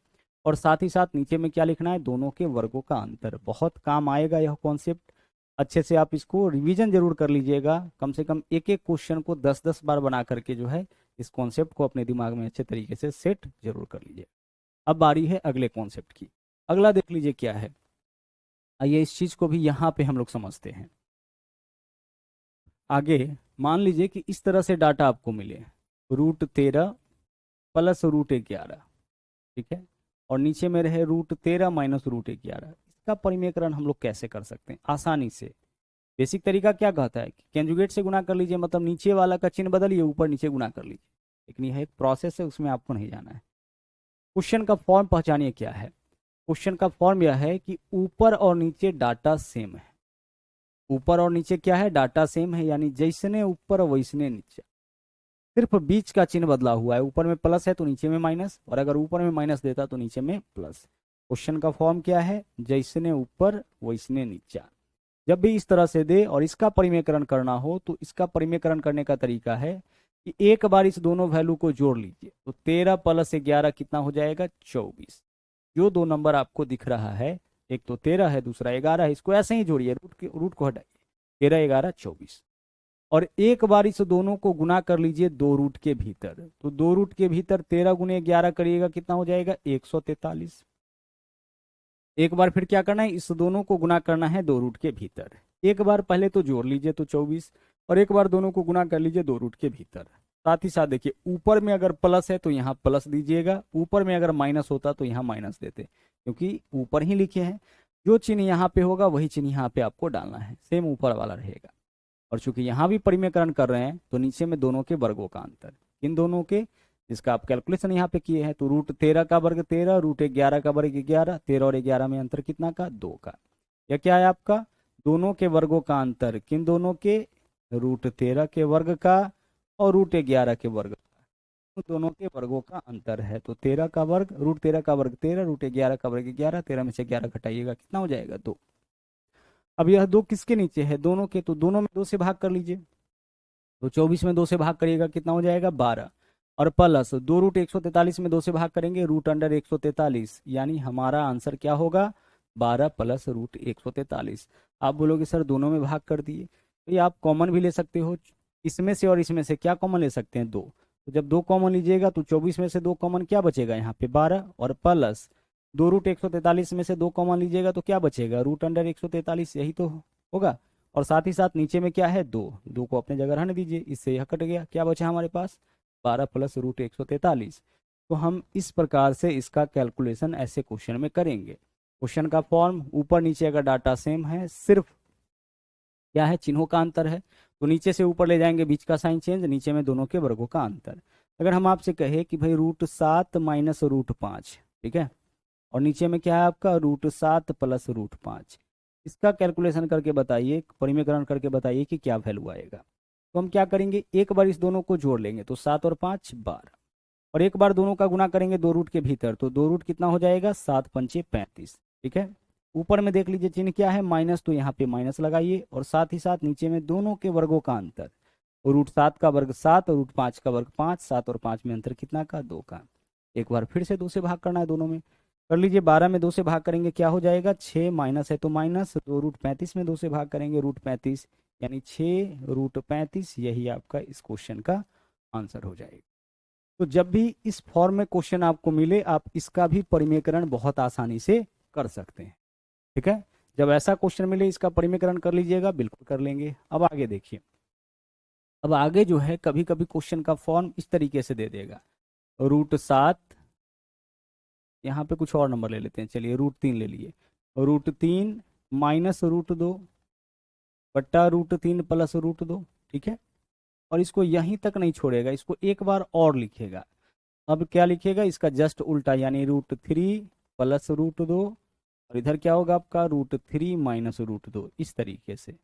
और साथ ही साथ नीचे में क्या लिखना है, दोनों के वर्गों का अंतर। बहुत काम आएगा यह कॉन्सेप्ट, अच्छे से आप इसको रिवीजन जरूर कर लीजिएगा, कम से कम एक एक क्वेश्चन को 10-10 बार बना करके जो है इस कॉन्सेप्ट को अपने दिमाग में अच्छे तरीके से सेट जरूर कर लीजिए। अब बारी है अगले कॉन्सेप्ट की। अगला देख लीजिए क्या है, आइए इस चीज को भी यहाँ पे हम लोग समझते हैं। आगे मान लीजिए कि इस तरह से डाटा आपको मिले, √13 प्लस √11, ठीक है, और नीचे में रहे √13 माइनस √11। इसका परिमेयकरण हम लोग कैसे कर सकते हैं आसानी से। बेसिक तरीका क्या कहता है कि कंजुगेट से गुना कर लीजिए, मतलब नीचे वाला का चिन्ह बदलिए, ऊपर नीचे गुना कर लीजिए, लेकिन यह एक प्रोसेस है, उसमें आपको नहीं जाना है। क्वेश्चन का फॉर्म पहचानिए क्या है। क्वेश्चन का फॉर्म यह है कि ऊपर और नीचे डाटा सेम है। ऊपर और नीचे क्या है, डाटा सेम है, यानी जैसने ऊपर वैसने नीचे, सिर्फ बीच का चिन्ह बदला हुआ है। ऊपर में प्लस है तो नीचे में माइनस, और अगर ऊपर में माइनस देता तो नीचे में प्लस। क्वेश्चन का फॉर्म क्या है, जैसने ऊपर वैसने नीचा। जब भी इस तरह से दे और इसका परिमेयकरण करना हो तो इसका परिमेयकरण करने का तरीका है कि एक बार इस दोनों वैल्यू को जोड़ लीजिए, तो 13 प्लस 11 कितना हो जाएगा, 24। जो दो नंबर आपको दिख रहा है, एक तो 13 है, दूसरा 11 है, इसको ऐसे ही जोड़िए, रूट को हटाइए, 13 11 24, और एक बार इस दोनों को गुना कर लीजिए 2 रूट के भीतर। तो 2 रूट के भीतर 13 गुने 11 करिएगा, कितना हो जाएगा, 143। एक बार फिर क्या करना है, इस दोनों को गुना करना है 2 रूट के भीतर। एक बार पहले तो जोड़ लीजिए तो 24, और एक बार दोनों को गुना कर लीजिए 2 रूट के भीतर। साथ ही साथ देखिए, ऊपर में अगर प्लस है तो यहाँ प्लस दीजिएगा, ऊपर में अगर माइनस होता तो यहाँ माइनस देते, क्योंकि ऊपर ही लिखे हैं। जो चिन्ह यहाँ पे होगा वही चिन्ह यहाँ पे आपको डालना है, सेम ऊपर वाला रहेगा। और चूंकि यहाँ भी परिमेयकरण कर रहे हैं तो नीचे में दोनों के वर्गों का अंतर, इन दोनों के, जिसका आप कैलकुलेशन यहाँ पे किए हैं, तो √13 का वर्ग 13, √11 का वर्ग 11, 13 और 11 में अंतर कितना का, 2 का। यह क्या है आपका, दोनों के वर्गों का अंतर, किन दोनों के, √13 के वर्ग का और √11 के वर्ग का, तो दोनों के वर्गों का अंतर है। तो 13 का वर्ग, √13 का वर्ग 13, √11 का वर्ग 11, 13 में से 11 घटाइएगा, कितना हो जाएगा, 2। अब यह 2 किसके नीचे है, दोनों के, तो दोनों में 2 से भाग कर लीजिए, तो 24 में 2 से भाग करिएगा, कितना हो जाएगा, 12, और प्लस 2 √143 में 2 से भाग करेंगे, √143, यानी हमारा आंसर क्या होगा, 12 प्लस √143। आप बोलोगे सर दोनों में भाग कर दिए, तो ये आप कॉमन भी ले सकते हो, इसमें से और इसमें से क्या कॉमन ले सकते हैं, 2। तो जब 2 कॉमन लीजिएगा तो 24 में से 2 कॉमन क्या बचेगा यहाँ पे, 12, और प्लस 2 √143 में से 2 कॉमन लीजिएगा तो क्या बचेगा, √143, यही तो होगा। और साथ ही साथ नीचे में क्या है, 2 को अपने जगह रहने दीजिए, इससे यह कट गया, क्या बचा हमारे पास, 12 प्लस √143। तो हम इस प्रकार से इसका कैलकुलेशन ऐसे क्वेश्चन में करेंगे। क्वेश्चन का फॉर्म, ऊपर नीचे अगर डाटा सेम है, सिर्फ क्या है, चिन्हों का अंतर है, तो नीचे से ऊपर ले जाएंगे, बीच का साइन चेंज, नीचे में दोनों के वर्गों का अंतर। अगर हम आपसे कहे कि भाई √7 माइनस √5, ठीक है, और नीचे में क्या है आपका, √7 प्लस √5, इसका कैलकुलेशन करके बताइए, परिमेयकरण करके बताइए कि क्या वैल्यू आएगा। तो हम क्या करेंगे, एक बार इस दोनों को जोड़ लेंगे, तो 7 और 5 12, और एक बार दोनों का गुना करेंगे 2 रूट के भीतर, तो 2 रूट कितना हो जाएगा, 7 पंचे 35, ठीक है। ऊपर में देख लीजिए चिन्ह क्या है, माइनस, तो यहाँ पे माइनस लगाइए, और साथ ही साथ नीचे में दोनों के वर्गों का अंतर, √7 का वर्ग 7 और √5 का वर्ग 5, 7 और 5 में अंतर कितना का, 2 का। एक बार फिर से 2 से भाग करना है, दोनों में कर लीजिए, 12 में 2 से भाग करेंगे क्या हो जाएगा, 6, माइनस है तो माइनस, 2 √35 में 2 से भाग करेंगे, √35, यानी 6 √35, यही आपका इस क्वेश्चन का आंसर हो जाएगा। तो जब भी इस फॉर्म में क्वेश्चन आपको मिले, आप इसका भी परिमेयकरण बहुत आसानी से कर सकते हैं। ठीक है, जब ऐसा क्वेश्चन मिले इसका परिमीकरण कर लीजिएगा, बिल्कुल कर लेंगे। अब आगे देखिए, अब आगे जो है कभी कभी क्वेश्चन का फॉर्म इस तरीके से दे देगा, √7, यहाँ पे कुछ और नंबर ले लेते हैं, चलिए √3 ले लिए, √3 माइनस √2 बट्टा √3 प्लस √2। ठीक है, और इसको यहीं तक नहीं छोड़ेगा, इसको एक बार और लिखेगा। अब क्या लिखेगा, इसका जस्ट उल्टा, यानी √3 प्लस √2, और इधर क्या होगा आपका √3 माइनस √2, इस तरीके से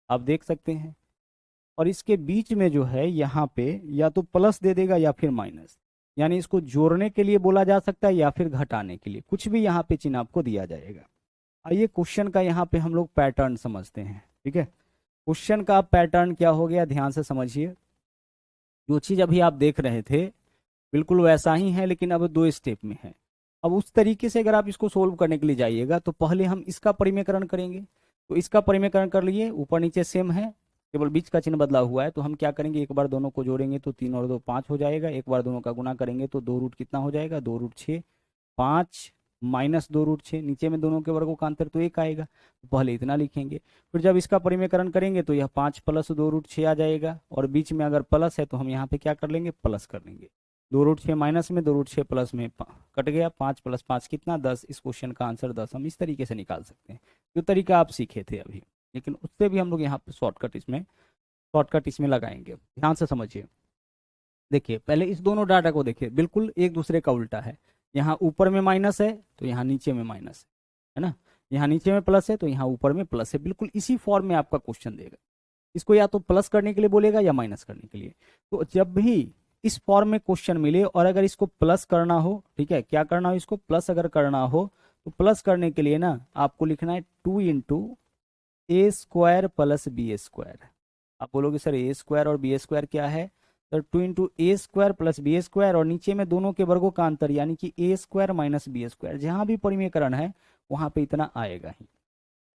आप देख सकते हैं। और इसके बीच में जो है यहाँ पे या तो प्लस दे देगा या फिर माइनस, यानी इसको जोड़ने के लिए बोला जा सकता है या फिर घटाने के लिए, कुछ भी यहाँ पे चिन्ह आपको दिया जाएगा। आइए क्वेश्चन का यहाँ पे हम लोग पैटर्न समझते हैं। ठीक है, क्वेश्चन का पैटर्न क्या हो गया, ध्यान से समझिए। जो चीज अभी आप देख रहे थे बिल्कुल वैसा ही है, लेकिन अब 2 स्टेप में है। अब उस तरीके से अगर आप इसको सोल्व करने के लिए जाइएगा तो पहले हम इसका परिमीकरण करेंगे। तो इसका परिमीकरण कर लिए, ऊपर नीचे सेम है, केवल बीच का चिन्ह बदला हुआ है। तो हम क्या करेंगे, एक बार दोनों को जोड़ेंगे तो 3 और 2 5 हो जाएगा, एक बार दोनों का गुना करेंगे तो 2 कितना हो जाएगा, 2 √6, 5 माइनस 2 √6, नीचे में दोनों के वर्गों का अंतर तो 1 आएगा, तो पहले इतना लिखेंगे। फिर जब इसका परिमीकरण करेंगे तो यह 5 प्लस 2 √6 आ जाएगा, और बीच में अगर प्लस है तो हम यहाँ पे क्या कर लेंगे, प्लस कर लेंगे। 2 √6 माइनस में 2 √6 प्लस में कट गया, 5 प्लस 5 कितना, 10। इस क्वेश्चन का आंसर 10 हम इस तरीके से निकाल सकते हैं, जो तरीका आप सीखे थे अभी। लेकिन उससे भी हम लोग यहाँ पे शॉर्टकट इसमें लगाएंगे, ध्यान से समझिए। देखिए पहले इस दोनों डाटा को देखिए, बिल्कुल एक दूसरे का उल्टा है। यहाँ ऊपर में माइनस है तो यहाँ नीचे में माइनस है ना, यहाँ नीचे में प्लस है तो यहाँ ऊपर में प्लस है। बिल्कुल इसी फॉर्म में आपका क्वेश्चन देगा, इसको या तो प्लस करने के लिए बोलेगा या माइनस करने के लिए। तो जब भी इस फॉर्म में क्वेश्चन मिले और अगर इसको प्लस करना हो, ठीक है, क्या करना हो, इसको प्लस अगर करना हो तो प्लस करने के लिए ना आपको लिखना है 2 × a² प्लस b²। आप बोलोगे सर a² और b² क्या है, तो 2 × a² प्लस b², और नीचे में दोनों के वर्गों का अंतर यानी कि a² माइनस b², जहां भी परिमीकरण है वहां पे इतना आएगा ही।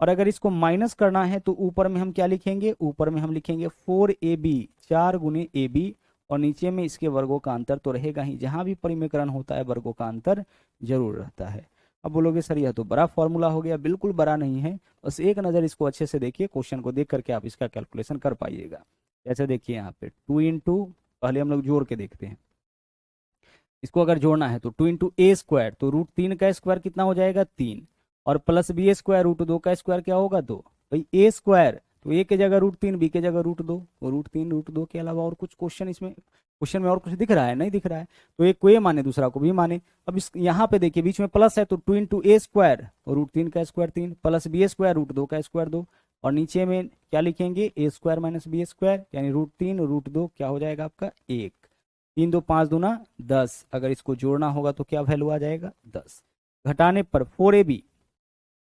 और अगर इसको माइनस करना है तो ऊपर में हम क्या लिखेंगे, ऊपर में हम लिखेंगे 4ab, 4 × ab, और नीचे में इसके वर्गों का अंतर तो रहेगा ही, जहां भी परिमीकरण होता है वर्गों का अंतर जरूर रहता है। अब बोलोगे सर यह तो बड़ा फॉर्मूला हो गया, बिल्कुल बड़ा नहीं है, बस एक नज़र इसको अच्छे से देखिए, क्वेश्चन को देख करके आप इसका कैलकुलेशन कर पाइएगा। जैसे देखिए यहाँ पे 2 पहले हम लोग जोड़ के देखते हैं, इसको अगर जोड़ना है तो 2 × a², तो √3 का स्क्वायर कितना हो जाएगा, 3, और प्लस b² √2 का स्क्वायर क्या होगा, 2। भाई a² तो a के जगह √3, b के जगह √2, और √3 √2 के अलावा और कुछ क्वेश्चन में और कुछ दिख रहा है, नहीं दिख रहा है, तो एक को ये माने दूसरा को भी माने। अब इस यहाँ पे देखिए बीच में प्लस है तो 2 × a² और √3 का स्क्वायर 3, प्लस b² √2 का स्क्वायर 2, और नीचे में क्या लिखेंगे, a² माइनस b², यानी √3 √2 क्या हो जाएगा आपका 1, 3 2 5 दूना 10। अगर इसको जोड़ना होगा तो क्या वैल्यू आ जाएगा, 10। घटाने पर 4ab,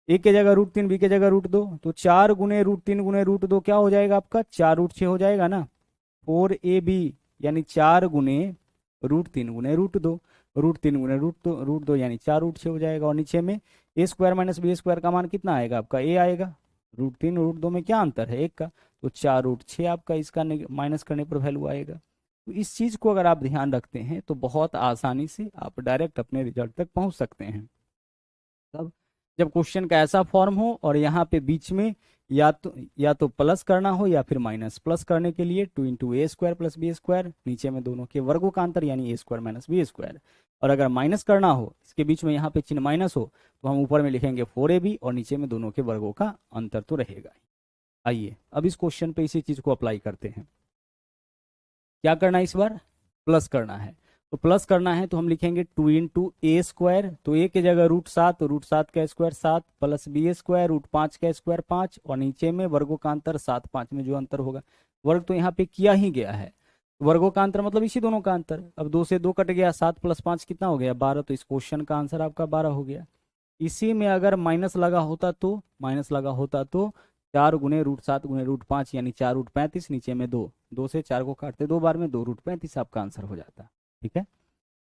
a के जगह √3, b के जगह √2, तो 4 × √3 × √2 क्या हो जाएगा आपका, 4 √6 हो जाएगा ना। 4ab यानी 4 × √3 × √2, √3 × √2 यानी 4 √6 हो जाएगा। और नीचे में a² माइनस b² का मान कितना आएगा आपका, a आएगा। √3 √2 में क्या अंतर है, 1 का, तो 4 √6 आपका इसका माइनस करने पर वैल्यू आएगा। तो इस चीज को अगर आप ध्यान रखते हैं तो बहुत आसानी से आप डायरेक्ट अपने रिजल्ट तक पहुंच सकते हैं। तब जब क्वेश्चन का ऐसा फॉर्म हो और यहाँ पे बीच में या तो प्लस करना हो या फिर माइनस, प्लस करने के लिए 2 × a² प्लस b², नीचे में दोनों के वर्गों का अंतर यानी a² माइनस b², और अगर माइनस करना हो, इसके बीच में यहाँ पे चिन्ह माइनस हो, तो हम ऊपर में लिखेंगे 4ab और नीचे में दोनों के वर्गों का अंतर तो रहेगा। आइए अब इस क्वेश्चन पे इसी चीज को अप्लाई करते हैं। क्या करना है, इस बार प्लस करना है, तो प्लस करना है तो हम लिखेंगे 2 × a², तो a के जगह √7, तो √7 का स्क्वायर 7, प्लस b² √5 का स्क्वायर 5, और नीचे में वर्गों का अंतर 7 5 में जो अंतर होगा, वर्ग तो यहाँ पे किया ही गया है, वर्गों का अंतर मतलब इसी दोनों का अंतर। अब 2 से 2 कट गया, 7 + 5 कितना हो गया, 12, तो इस क्वेश्चन का आंसर आपका 12 हो गया। इसी में अगर माइनस लगा होता तो 4 × √7 × √5 यानी 4 √35, नीचे में 2, 2 से 4 को काटते 2 बार में 2 √35 आपका आंसर हो जाता। ठीक है,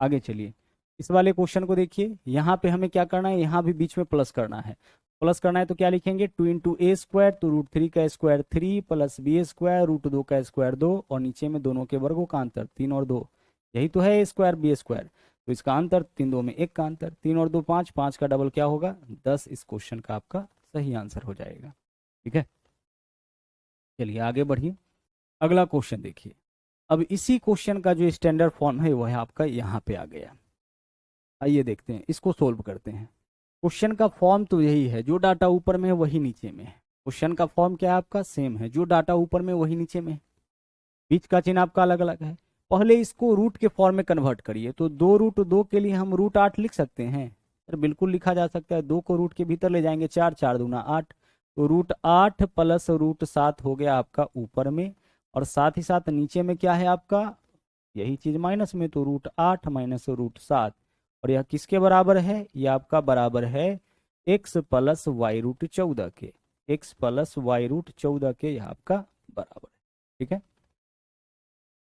आगे चलिए इस वाले क्वेश्चन को देखिए। यहाँ पे हमें क्या करना है, यहाँ भी बीच में प्लस करना है। प्लस करना है तो क्या लिखेंगे, 2 × a² तो √3 का स्क्वायर 3, प्लस b² √2 का स्क्वायर 2, और नीचे में दोनों के वर्गों का अंतर 3 और 2, यही तो है a² b²। तो इसका अंतर 3 2 में 1 का अंतर, 3 और 2 5, 5 का डबल क्या होगा 10। इस क्वेश्चन का आपका सही आंसर हो जाएगा। ठीक है, चलिए आगे बढ़िए, अगला क्वेश्चन देखिए। अब इसी क्वेश्चन का जो स्टैंडर्ड फॉर्म है वो है आपका यहाँ पे आ गया। आइए देखते हैं, इसको सोल्व करते हैं। क्वेश्चन का फॉर्म तो यही है, जो डाटा ऊपर में है वही नीचे में है। क्वेश्चन का फॉर्म क्या है आपका, सेम है, जो डाटा ऊपर में वही नीचे में है, बीच का चिन्ह आपका अलग अलग है। पहले इसको रूट के फॉर्म में कन्वर्ट करिए, तो 2√2 के लिए हम √8 लिख सकते हैं सर, बिल्कुल लिखा जा सकता है। 2 को रूट के भीतर ले जाएंगे, 4 4 दूना 8, तो √8 प्लस √7 हो गया आपका ऊपर में, और साथ ही साथ नीचे में क्या है आपका, यही चीज माइनस में, तो √8 माइनस √7, और यह किसके बराबर है, यह आपका बराबर है x प्लस y√14 के, x प्लस y√14 के, यह आपका बराबर है। ठीक है,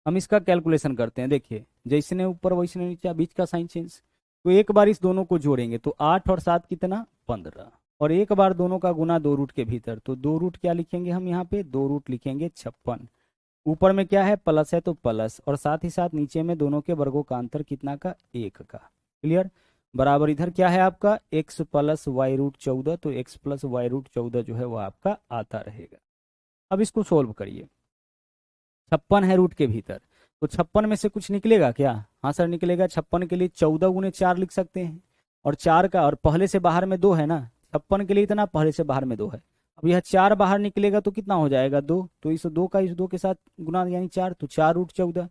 हम इसका कैलकुलेशन करते हैं। देखिए, जैसने ऊपर वैसने नीचे, बीच का साइन चेंज, तो एक बार इस दोनों को जोड़ेंगे तो 8 और 7 कितना 15, और एक बार दोनों का गुना 2 रूट के भीतर, तो 2 रूट क्या लिखेंगे हम यहाँ पे, 2 रूट लिखेंगे 56। ऊपर में क्या है प्लस है तो प्लस, और साथ ही साथ नीचे में दोनों के वर्गों का अंतर कितना का 1 का। क्लियर, बराबर इधर क्या है आपका x प्लस y√14, तो x प्लस y√14 जो है वो आपका आता रहेगा। अब इसको सोल्व करिए, 56 है रूट के भीतर, तो 56 में से कुछ निकलेगा क्या, हाँ सर निकलेगा। 56 के लिए 14 गुने 4 लिख सकते हैं, और 4 का, और पहले से बाहर में 2 है ना, 56 के लिए इतना, पहले से बाहर में 2 है। अब यह 4 बाहर निकलेगा तो कितना हो जाएगा 2, तो इस 2 का इस 2 के साथ गुना यानी 4, तो 4√14,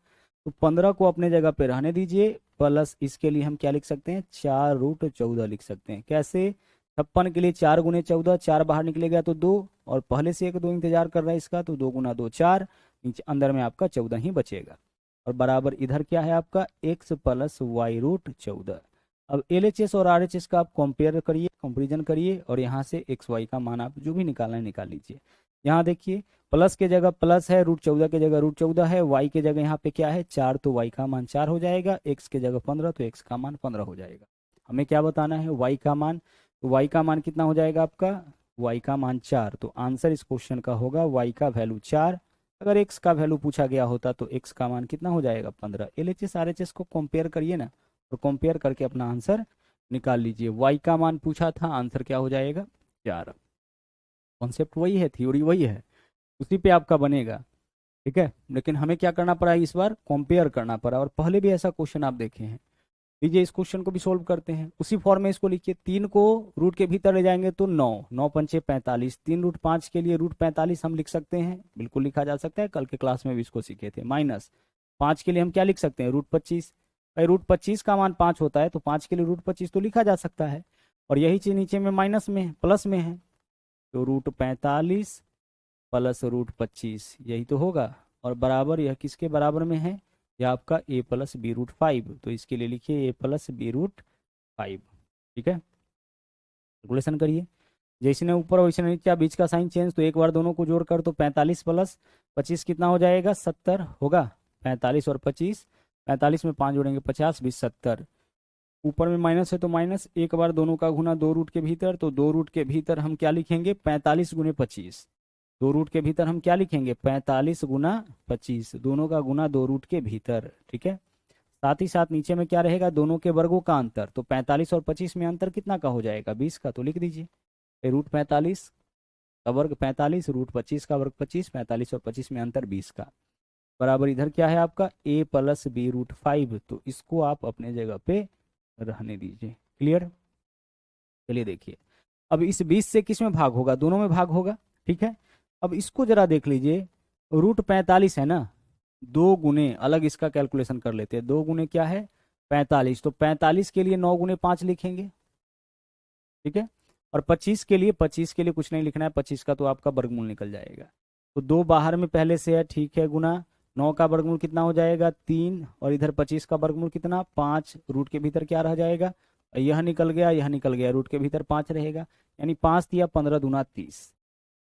तो 15 को अपने जगह पे रहने दीजिए, प्लस इसके लिए हम क्या लिख सकते हैं 4√14 लिख सकते हैं। कैसे, 56 के लिए 4 गुने 14, 4 बाहर निकलेगा तो 2, और पहले से एक 2 इंतजार कर रहा है इसका, तो 2 गुना 2 4, नीचे अंदर में आपका 14 ही बचेगा, और बराबर इधर क्या है आपका x प्लस y√14। अब LHS और RHS का आप कंपेयर करिए, कंपेरिजन करिए, और यहाँ से एक्स वाई का मान आप जो भी निकालना है निकाल लीजिए। यहाँ देखिए, प्लस के जगह प्लस है, √14 के जगह √14 है, y के जगह यहाँ पे क्या है 4, तो y का मान 4 हो जाएगा, x के जगह 15, तो x का मान 15 हो जाएगा। हमें क्या बताना है y का मान, तो y का मान कितना हो जाएगा आपका, y का मान 4, तो आंसर इस क्वेश्चन का होगा y का वैल्यू 4। अगर x का वैल्यू पूछा गया होता तो x का मान कितना हो जाएगा 15। LHS RHS को कंपेयर करिए ना, और कंपेयर करके अपना आंसर निकाल लीजिए। y का मान पूछा था, आंसर क्या हो जाएगा 4। कॉन्सेप्ट वही है, थ्योरी वही है, उसी पे आपका बनेगा। ठीक है, लेकिन हमें क्या करना पड़ा इस बार, कंपेयर करना पड़ा, और पहले भी ऐसा क्वेश्चन आप देखे हैं। लीजिए इस क्वेश्चन को भी सोल्व करते हैं, उसी फॉर्म में इसको लिखिए। 3 को रूट के भीतर ले जाएंगे तो 9, 9 पंचे 45, 3√5 के लिए √45 हम लिख सकते हैं, बिल्कुल लिखा जा सकता है, कल के क्लास में भी इसको सीखे थे। माइनस 5 के लिए हम क्या लिख सकते हैं √25, भाई √25 का मान 5 होता है, तो 5 के लिए √25 तो लिखा जा सकता है, और यही चीज नीचे में माइनस में प्लस में है, तो √45 प्लस √25 यही तो होगा, और बराबर यह किसके बराबर में है, यह आपका a प्लस b√5, तो इसके लिए लिखिए a प्लस b√5। ठीक है, कैलकुलेशन करिए, जैसे ऊपर वैसे नीचे, बीच का साइन चेंज, तो एक बार दोनों को जोड़कर, तो 45 प्लस 25 कितना हो जाएगा 70 होगा, 45 और 25, 45 में 5 जोड़ेंगे 50, 20 70, ऊपर में माइनस है तो माइनस, एक बार दोनों का गुना 2 रूट के भीतर, तो 2 रूट के भीतर हम क्या लिखेंगे 45 गुने 25, 2 रूट के भीतर हम क्या लिखेंगे 45 गुना 25, दोनों का गुना 2 रूट के भीतर। ठीक है, साथ ही साथ नीचे में क्या रहेगा दोनों के वर्गों का अंतर, तो 45 और 25 में अंतर कितना का हो जाएगा 20 का, तो लिख दीजिए √45 का वर्ग 45, √25 का वर्ग 25, 45 और 25 में अंतर 20 का, बराबर इधर क्या है आपका a प्लस b√5, तो इसको आप अपने जगह पे रहने दीजिए। क्लियर, चलिए देखिए, अब इस 20 से किस में भाग होगा, दोनों में भाग होगा। ठीक है, अब इसको जरा देख लीजिए, √45 है ना, 2 गुने, अलग इसका कैलकुलेशन कर लेते हैं, 2 गुने क्या है 45, तो 45 के लिए 9 गुने 5 लिखेंगे। ठीक है, और 25 के लिए कुछ नहीं लिखना है, 25 का तो आपका वर्गमूल निकल जाएगा, तो 2 बाहर में पहले से है, ठीक है, गुना 9 का वर्गमूल कितना हो जाएगा 3, और इधर 25 का वर्गमूल कितना 5, रूट के भीतर क्या रह जाएगा, यह निकल गया, यह निकल गया, रूट के भीतर 5 रहेगा, यानी 5 दिया 15 दूना 30,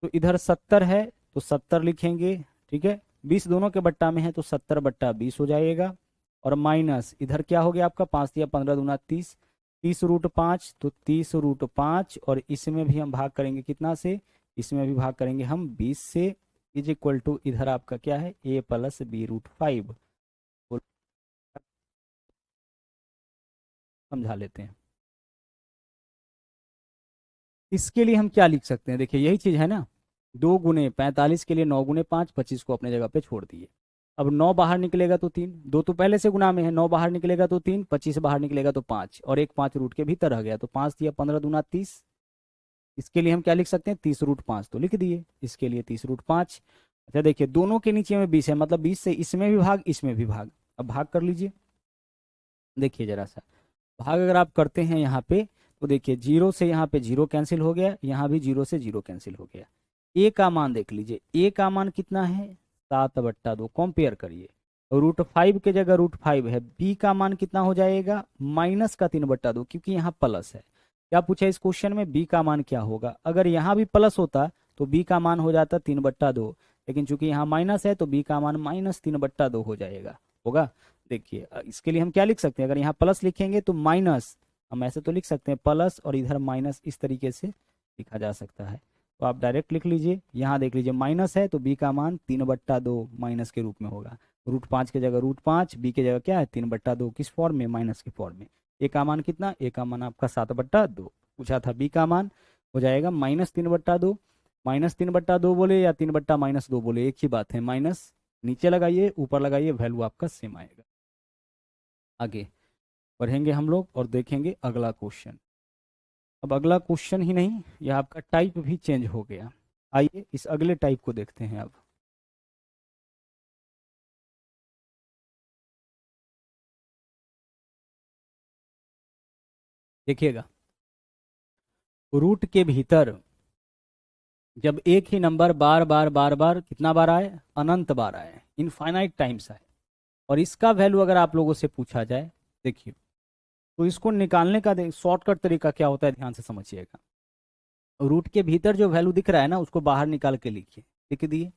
तो इधर 70 है तो 70 लिखेंगे। ठीक है, 20 दोनों के बट्टा में है तो 70/20 हो जाएगा, और माइनस इधर क्या हो गया आपका 5 दिया 15 दूना 30, 30√5, तो 30√5, और इसमें भी हम भाग करेंगे कितना से, इसमें भी भाग करेंगे हम 20 से, इज इक्वल टू इधर आपका क्या है a प्लस b√5। समझा लेते हैं। इसके लिए हम क्या लिख सकते हैं, देखिए यही चीज है ना, 2 गुने 45 के लिए 9 गुने 5, 25 को अपने जगह पे छोड़ दिए। अब 9 बाहर निकलेगा तो 3, 2 तो पहले से गुना में है, 9 बाहर निकलेगा तो 3, 25 बाहर निकलेगा तो 5, और एक 5 रूट के भीतर रह गया तो 5 दिया, 15 दूना 30। इसके लिए हम क्या लिख सकते हैं, 30√5 तो लिख दिए, इसके लिए 30√5। अच्छा देखिए दोनों के नीचे में 20 है, मतलब 20 से इसमें भी भाग इसमें भी भाग, अब भाग कर लीजिए। देखिए जरा सा भाग अगर आप करते हैं यहाँ पे, तो देखिए 0 से यहाँ पे 0 कैंसिल हो गया, यहाँ भी 0 से 0 कैंसिल हो गया। ए का मान देख लीजिए, ए का मान कितना है, 7/2, कंपेयर करिए। √5 के जगह √5 है। बी का मान कितना हो जाएगा, -3/2, क्योंकि यहाँ प्लस है। क्या पूछा इस क्वेश्चन में, बी का मान क्या होगा, अगर यहाँ भी प्लस होता तो बी का मान हो जाता 3/2, लेकिन चूंकि यहाँ माइनस है तो बी का मान -3/2 हो जाएगा, होगा। देखिए इसके लिए हम क्या लिख सकते हैं, अगर यहाँ प्लस लिखेंगे तो माइनस, हम ऐसे तो लिख सकते हैं प्लस और इधर माइनस, इस तरीके से लिखा जा सकता है। तो आप डायरेक्ट लिख लीजिए, यहाँ देख लीजिए माइनस है तो बी का मान 3/2 माइनस के रूप में होगा। √5 की जगह √5, बी की जगह क्या है 3/2, किस फॉर्म में, माइनस के फॉर्म में। ए का मान कितना, ए का मान आपका 7/2 पूछा था, बी का मान हो जाएगा -3/2। -3/2 बोले या 3/-2 बोले एक ही बात है, माइनस नीचे लगाइए ऊपर लगाइए, वैल्यू आपका सेम आएगा। आगे पढ़ेंगे हम लोग और देखेंगे अगला क्वेश्चन। अब अगला क्वेश्चन ही नहीं, यह आपका टाइप भी चेंज हो गया। आइए इस अगले टाइप को देखते हैं। अब देखिएगा, रूट के भीतर जब एक ही नंबर बार बार बार बार कितना बार आए, अनंत बार आए, इनफाइनाइट टाइम्स आए, और इसका वैल्यू अगर आप लोगों से पूछा जाए, देखिए तो इसको निकालने का शॉर्टकट तरीका क्या होता है, ध्यान से समझिएगा। रूट के भीतर जो वैल्यू दिख रहा है ना, उसको बाहर निकाल के लिखिए, लिख दिए।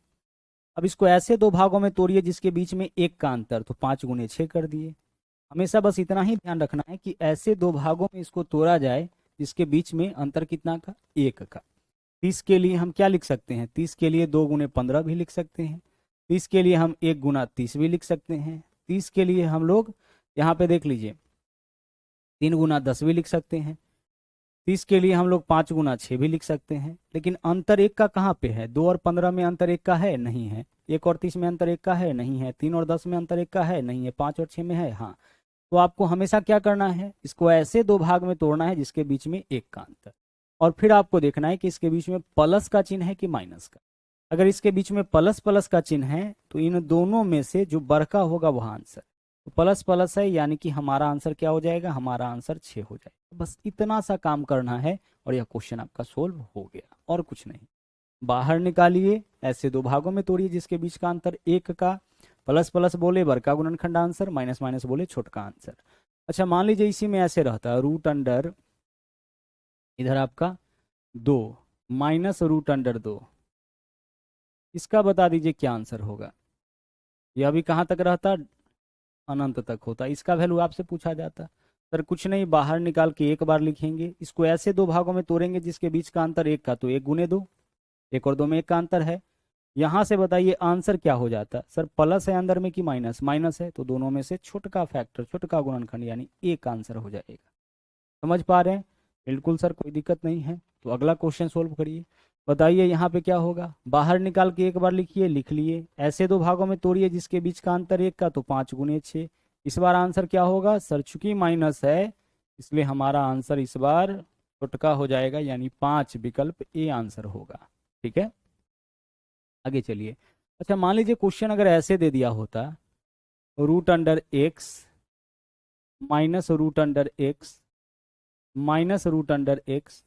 अब इसको ऐसे दो भागों में तोड़िए जिसके बीच में एक का अंतर, तो 5 × 6 कर दिए। हमेशा बस इतना ही ध्यान रखना है कि ऐसे दो भागों में इसको तोड़ा जाए जिसके बीच में अंतर कितना का, 1 का। 30 के लिए हम क्या लिख सकते हैं, 30 के लिए 2 × 15 भी लिख सकते हैं। 30 के लिए हम 1 × 30 भी लिख सकते हैं। 30 के लिए हम लोग यहाँ पे देख लीजिए 3 × 10 भी लिख सकते हैं। 30 के लिए हम लोग 5 × 6 भी लिख सकते हैं। लेकिन अंतर 1 का कहाँ पे है, 2 और 15 में अंतर 1 का है, नहीं है। 1 और 30 में अंतर 1 का है, नहीं है। 3 और 10 में अंतर 1 का है, नहीं है। 5 और 6 में है, हाँ। तो आपको हमेशा क्या करना है, इसको ऐसे दो भाग में तोड़ना है जिसके बीच में 1 का अंतर, और फिर आपको देखना है कि इसके बीच में प्लस का चिन्ह है कि माइनस का। अगर इसके बीच में प्लस प्लस का चिन्ह है तो इन दोनों में से जो बड़का होगा वह आंसर, तो प्लस प्लस है, यानी कि हमारा आंसर क्या हो जाएगा, हमारा आंसर 6 हो जाएगा। बस इतना सा काम करना है और यह क्वेश्चन आपका सोल्व हो गया, और कुछ नहीं। बाहर निकालिए, ऐसे दो भागों में तोड़िए जिसके बीच का अंतर 1 का, प्लस प्लस बोले बड़का गुणनखंड आंसर, माइनस माइनस बोले छोटका आंसर। अच्छा मान लीजिए इसी में ऐसे रहता है, रूट अंडर इधर आपका 2 माइनस रूट अंडर 2, इसका बता दीजिए क्या आंसर होगा। यह भी कहाँ तक रहता, अनंत तक होता। इसका वैल्यू आपसे पूछा जाता, सर कुछ नहीं, बाहर निकाल के एक बार लिखेंगे। इसको ऐसे दो भागों में तोड़ेंगे जिसके बीच का अंतर 1 का, तो 1 × 2, 1 और 2 में 1 का अंतर है। यहाँ से बताइए आंसर क्या हो जाता, सर प्लस है अंदर में कि माइनस, माइनस है, तो दोनों में से छोटका फैक्टर, छोटका गुणनखंड, यानी 1 आंसर हो जाएगा। समझ पा रहे हैं, बिल्कुल सर कोई दिक्कत नहीं है। तो अगला क्वेश्चन सोल्व करिए, बताइए यहाँ पे क्या होगा। बाहर निकाल के एक बार लिखिए, लिख लिए। ऐसे दो भागों में तोड़िए जिसके बीच का अंतर 1 का, तो 5 × 6। इस बार आंसर क्या होगा, सर चूंकि माइनस है इसलिए हमारा आंसर इस बार छोटका हो जाएगा, यानी 5, विकल्प ए आंसर होगा। ठीक है, आगे चलिए। अच्छा मान लीजिए क्वेश्चन अगर ऐसे दे दिया होता, root under x minus root under x minus root under x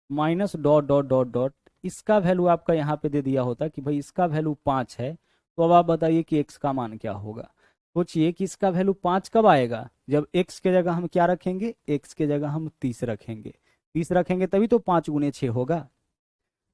minus dot dot dot dot, इसका वैल्यू आपका यहाँ पे दे दिया होता कि भाई इसका वैल्यू 5 है, तो अब आप बताइए कि x का मान क्या होगा। सोचिए कि इसका वैल्यू 5 कब आएगा, जब x के जगह हम क्या रखेंगे, x के जगह हम 30 रखेंगे। 30 रखेंगे तभी तो 5 × 6 होगा।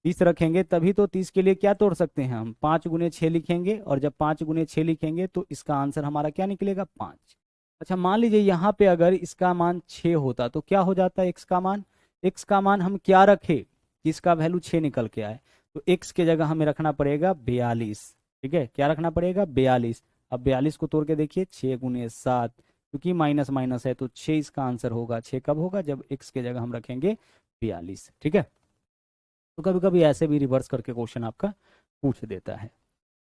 30 रखेंगे तभी तो 30 के लिए क्या तोड़ सकते हैं हम, 5 × 6 लिखेंगे, और जब 5 × 6 लिखेंगे तो इसका आंसर हमारा क्या निकलेगा, 5। अच्छा मान लीजिए यहाँ पे अगर इसका मान 6 होता तो क्या हो जाता है, x का मान। x का मान हम क्या रखे कि इसका वैल्यू 6 निकल के आए, तो x के जगह हमें रखना पड़ेगा 42। ठीक है, क्या रखना पड़ेगा, 42। अब 42 को तोड़ के देखिए, 6 × 7 क्योंकि माइनस माइनस है तो 6 इसका आंसर होगा। 6 कब होगा? जब x के जगह हम रखेंगे 42। ठीक है, तो कभी कभी ऐसे भी रिवर्स करके क्वेश्चन आपका पूछ देता है।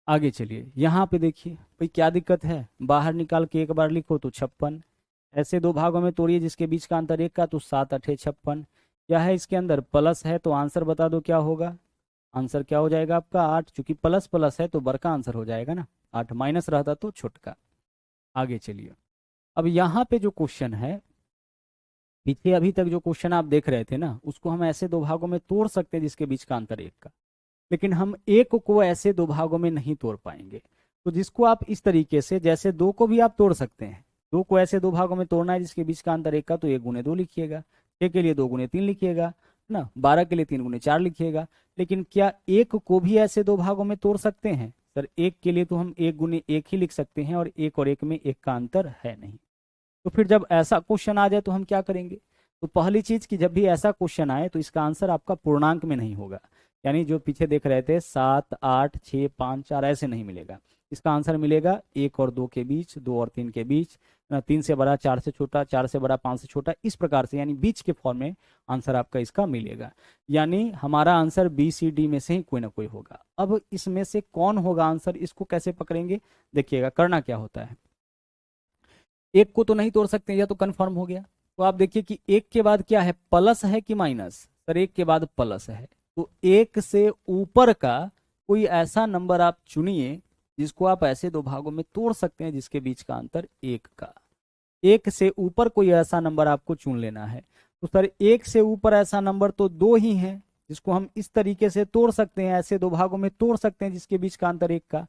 आगे चलिए, यहाँ पे देखिए भाई क्या दिक्कत है, बाहर निकाल के एक बार लिखो तो 56, ऐसे दो भागों में तोड़िए जिसके बीच का अंतर 1 का, तो 7 अठे 56। क्या है इसके अंदर? प्लस है, तो आंसर बता दो क्या होगा। आंसर क्या हो जाएगा आपका 8, चूंकि प्लस प्लस है तो बड़का आंसर हो जाएगा ना 8, माइनस रहता तो छोटका। आगे चलिए, अब यहाँ पे जो क्वेश्चन है, पीछे अभी तक जो क्वेश्चन आप देख रहे थे ना, उसको हम ऐसे दो भागों में तोड़ सकते हैं जिसके बीच का अंतर 1 का, लेकिन हम 1 को ऐसे दो भागों में नहीं तोड़ पाएंगे। तो जिसको आप इस तरीके से, जैसे 2 को भी आप तोड़ सकते हैं, 2 को ऐसे दो भागों में तोड़ना है जिसके बीच का अंतर 1 का, तो 1 गुने 2 लिखिएगा, 6 के लिए 2 गुने 3 लिखिएगा, है ना, 12 के लिए 3 गुने 4 लिखिएगा। लेकिन क्या 1 को भी ऐसे दो भागों में तोड़ सकते हैं? सर 1 के लिए तो हम 1 गुने 1 ही लिख सकते हैं, और 1 और 1 में 1 का अंतर है नहीं। तो फिर जब ऐसा क्वेश्चन आ जाए तो हम क्या करेंगे? तो पहली चीज कि जब भी ऐसा क्वेश्चन आए तो इसका आंसर आपका पूर्णांक में नहीं होगा, यानी जो पीछे देख रहे थे 7 8 6 5 4 ऐसे नहीं मिलेगा। इसका आंसर मिलेगा 1 और 2 के बीच, 2 और 3 के बीच, 3 से बड़ा 4 से छोटा, 4 से बड़ा 5 से छोटा, इस प्रकार से, यानी बीच के फॉर्म में आंसर आपका इसका मिलेगा। यानी हमारा आंसर बी सी डी में से ही कोई ना कोई होगा। अब इसमें से कौन होगा आंसर, इसको कैसे पकड़ेंगे? देखिएगा करना क्या होता है, 1 को तो नहीं तोड़ सकते, यह तो कंफर्म हो गया। तो आप देखिए कि 1 के बाद क्या है, प्लस है कि माइनस? सर 1 के बाद प्लस है, तो 1 से ऊपर का कोई ऐसा नंबर आप चुनिए जिसको आप ऐसे दो भागों में तोड़ सकते हैं जिसके बीच का अंतर 1 का। 1 से ऊपर कोई ऐसा नंबर आपको चुन लेना है। तो सर 1 से ऊपर ऐसा नंबर तो 2 ही है जिसको हम इस तरीके से तोड़ सकते हैं, ऐसे दो भागों में तोड़ सकते हैं जिसके बीच का अंतर 1 का।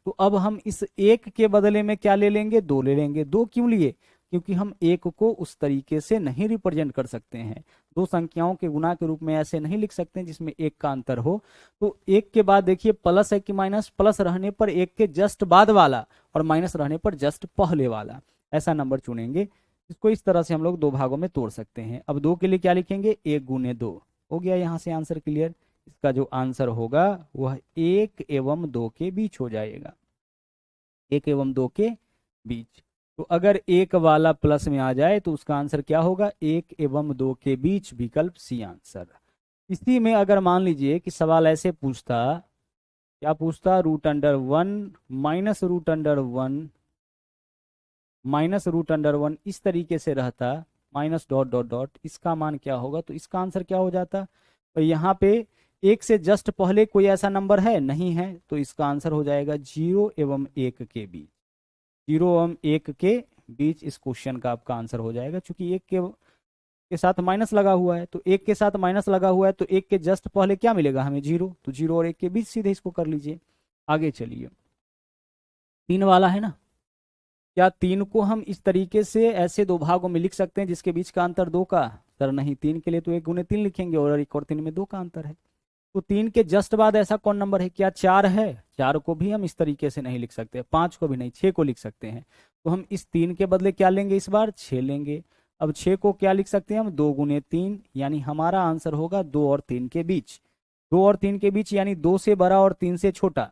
तो अब हम इस 1 के बदले में क्या ले लेंगे? 2 ले लेंगे। 2 क्यों लिए? क्योंकि हम 1 को उस तरीके से नहीं रिप्रेजेंट कर सकते हैं, दो संख्याओं के गुना के रूप में ऐसे नहीं लिख सकते हैं जिसमें 1 का अंतर हो। तो 1 के बाद देखिए प्लस है कि माइनस, प्लस रहने पर 1 के जस्ट बाद वाला, और माइनस रहने पर जस्ट पहले वाला, ऐसा नंबर चुनेंगे। इसको इस तरह से हम लोग दो भागों में तोड़ सकते हैं। अब 2 के लिए क्या लिखेंगे? 1 गुने 2। हो गया यहाँ से आंसर क्लियर। इसका जो आंसर होगा वह 1 एवं 2 के बीच हो जाएगा, 1 एवं 2 के बीच। तो अगर 1 वाला प्लस में आ जाए तो उसका आंसर क्या होगा? 1 एवं 2 के बीच, विकल्प सी आंसर। इसी में अगर मान लीजिए कि सवाल ऐसे पूछता, क्या पूछता? √1 माइनस √1 माइनस √1 इस तरीके से रहता, माइनस डॉट डॉट डॉट, इसका मान क्या होगा? तो इसका आंसर क्या हो जाता? तो यहाँ पे 1 से जस्ट पहले कोई ऐसा नंबर है नहीं है, तो इसका आंसर हो जाएगा 0 एवं 1 के बीच। 0 एवं 1 के बीच इस क्वेश्चन का आपका आंसर हो जाएगा। चूंकि 1 के साथ माइनस लगा हुआ है, तो 1 के साथ माइनस लगा हुआ है, तो 1 के जस्ट पहले क्या मिलेगा हमें? 0। तो 0 और 1 के बीच सीधे इसको कर लीजिए। आगे चलिए, 3 वाला है ना, क्या 3 को हम इस तरीके से ऐसे दो भागों में लिख सकते हैं जिसके बीच का अंतर 2 का? सर नहीं, 3 के लिए तो 1 गुने 3 लिखेंगे, और 1 और 3 में 2 का अंतर है। तो 3 के जस्ट बाद ऐसा कौन नंबर है? क्या 4 है? 4 को भी हम इस तरीके से नहीं लिख सकते, 5 को भी नहीं, 6 को लिख सकते हैं। तो हम इस 3 के बदले क्या लेंगे? इस बार 6 लेंगे। अब 6 को क्या लिख सकते हैं हम? 2 गुने 3, यानी हमारा आंसर होगा 2 और 3 के बीच। 2 और 3 के बीच यानी 2 से बड़ा और 3 से छोटा।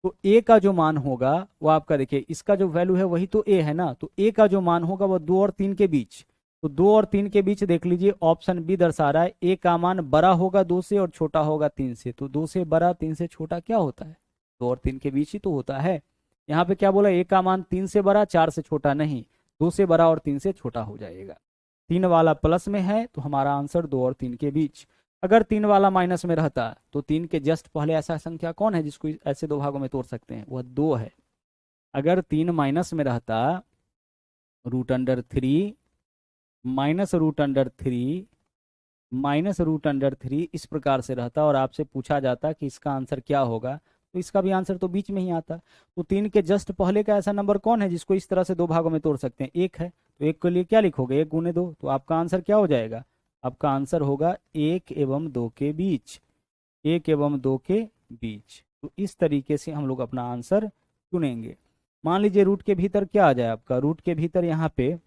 तो ए का जो मान होगा वो आपका, देखिए इसका जो वैल्यू है वही तो ए है ना, तो ए का जो मान होगा वो 2 और 3 के बीच। तो 2 और 3 के बीच देख लीजिए, ऑप्शन बी दर्शा रहा है ए का मान बड़ा होगा 2 से और छोटा होगा 3 से। तो 2 से बड़ा 3 से छोटा क्या होता है? 2 और 3 के बीच ही तो होता है। यहाँ पे क्या बोला? ए का मान 3 से बड़ा 4 से छोटा नहीं, 2 से बड़ा और 3 से छोटा हो जाएगा। 3 वाला प्लस में है तो हमारा आंसर 2 और 3 के बीच। अगर 3 वाला माइनस में रहता तो 3 के जस्ट पहले ऐसा संख्या कौन है जिसको ऐसे दो भागों में तोड़ सकते हैं? वह 2 है। अगर 3 माइनस में रहता, √3 माइनस √3 माइनस √3 इस प्रकार से रहता और आपसे पूछा जाता कि इसका आंसर क्या होगा, तो इसका भी आंसर तो बीच में ही आता। तो 3 के जस्ट पहले का ऐसा नंबर कौन है जिसको इस तरह से दो भागों में तोड़ सकते हैं? 1 है। तो 1 के लिए क्या लिखोगे? 1 गुने 2। तो आपका आंसर क्या हो जाएगा? आपका आंसर होगा 1 एवं 2 के बीच, 1 एवं 2 के बीच। तो इस तरीके से हम लोग अपना आंसर चुनेंगे। मान लीजिए रूट के भीतर क्या आ जाए आपका? रूट के भीतर यहाँ पे,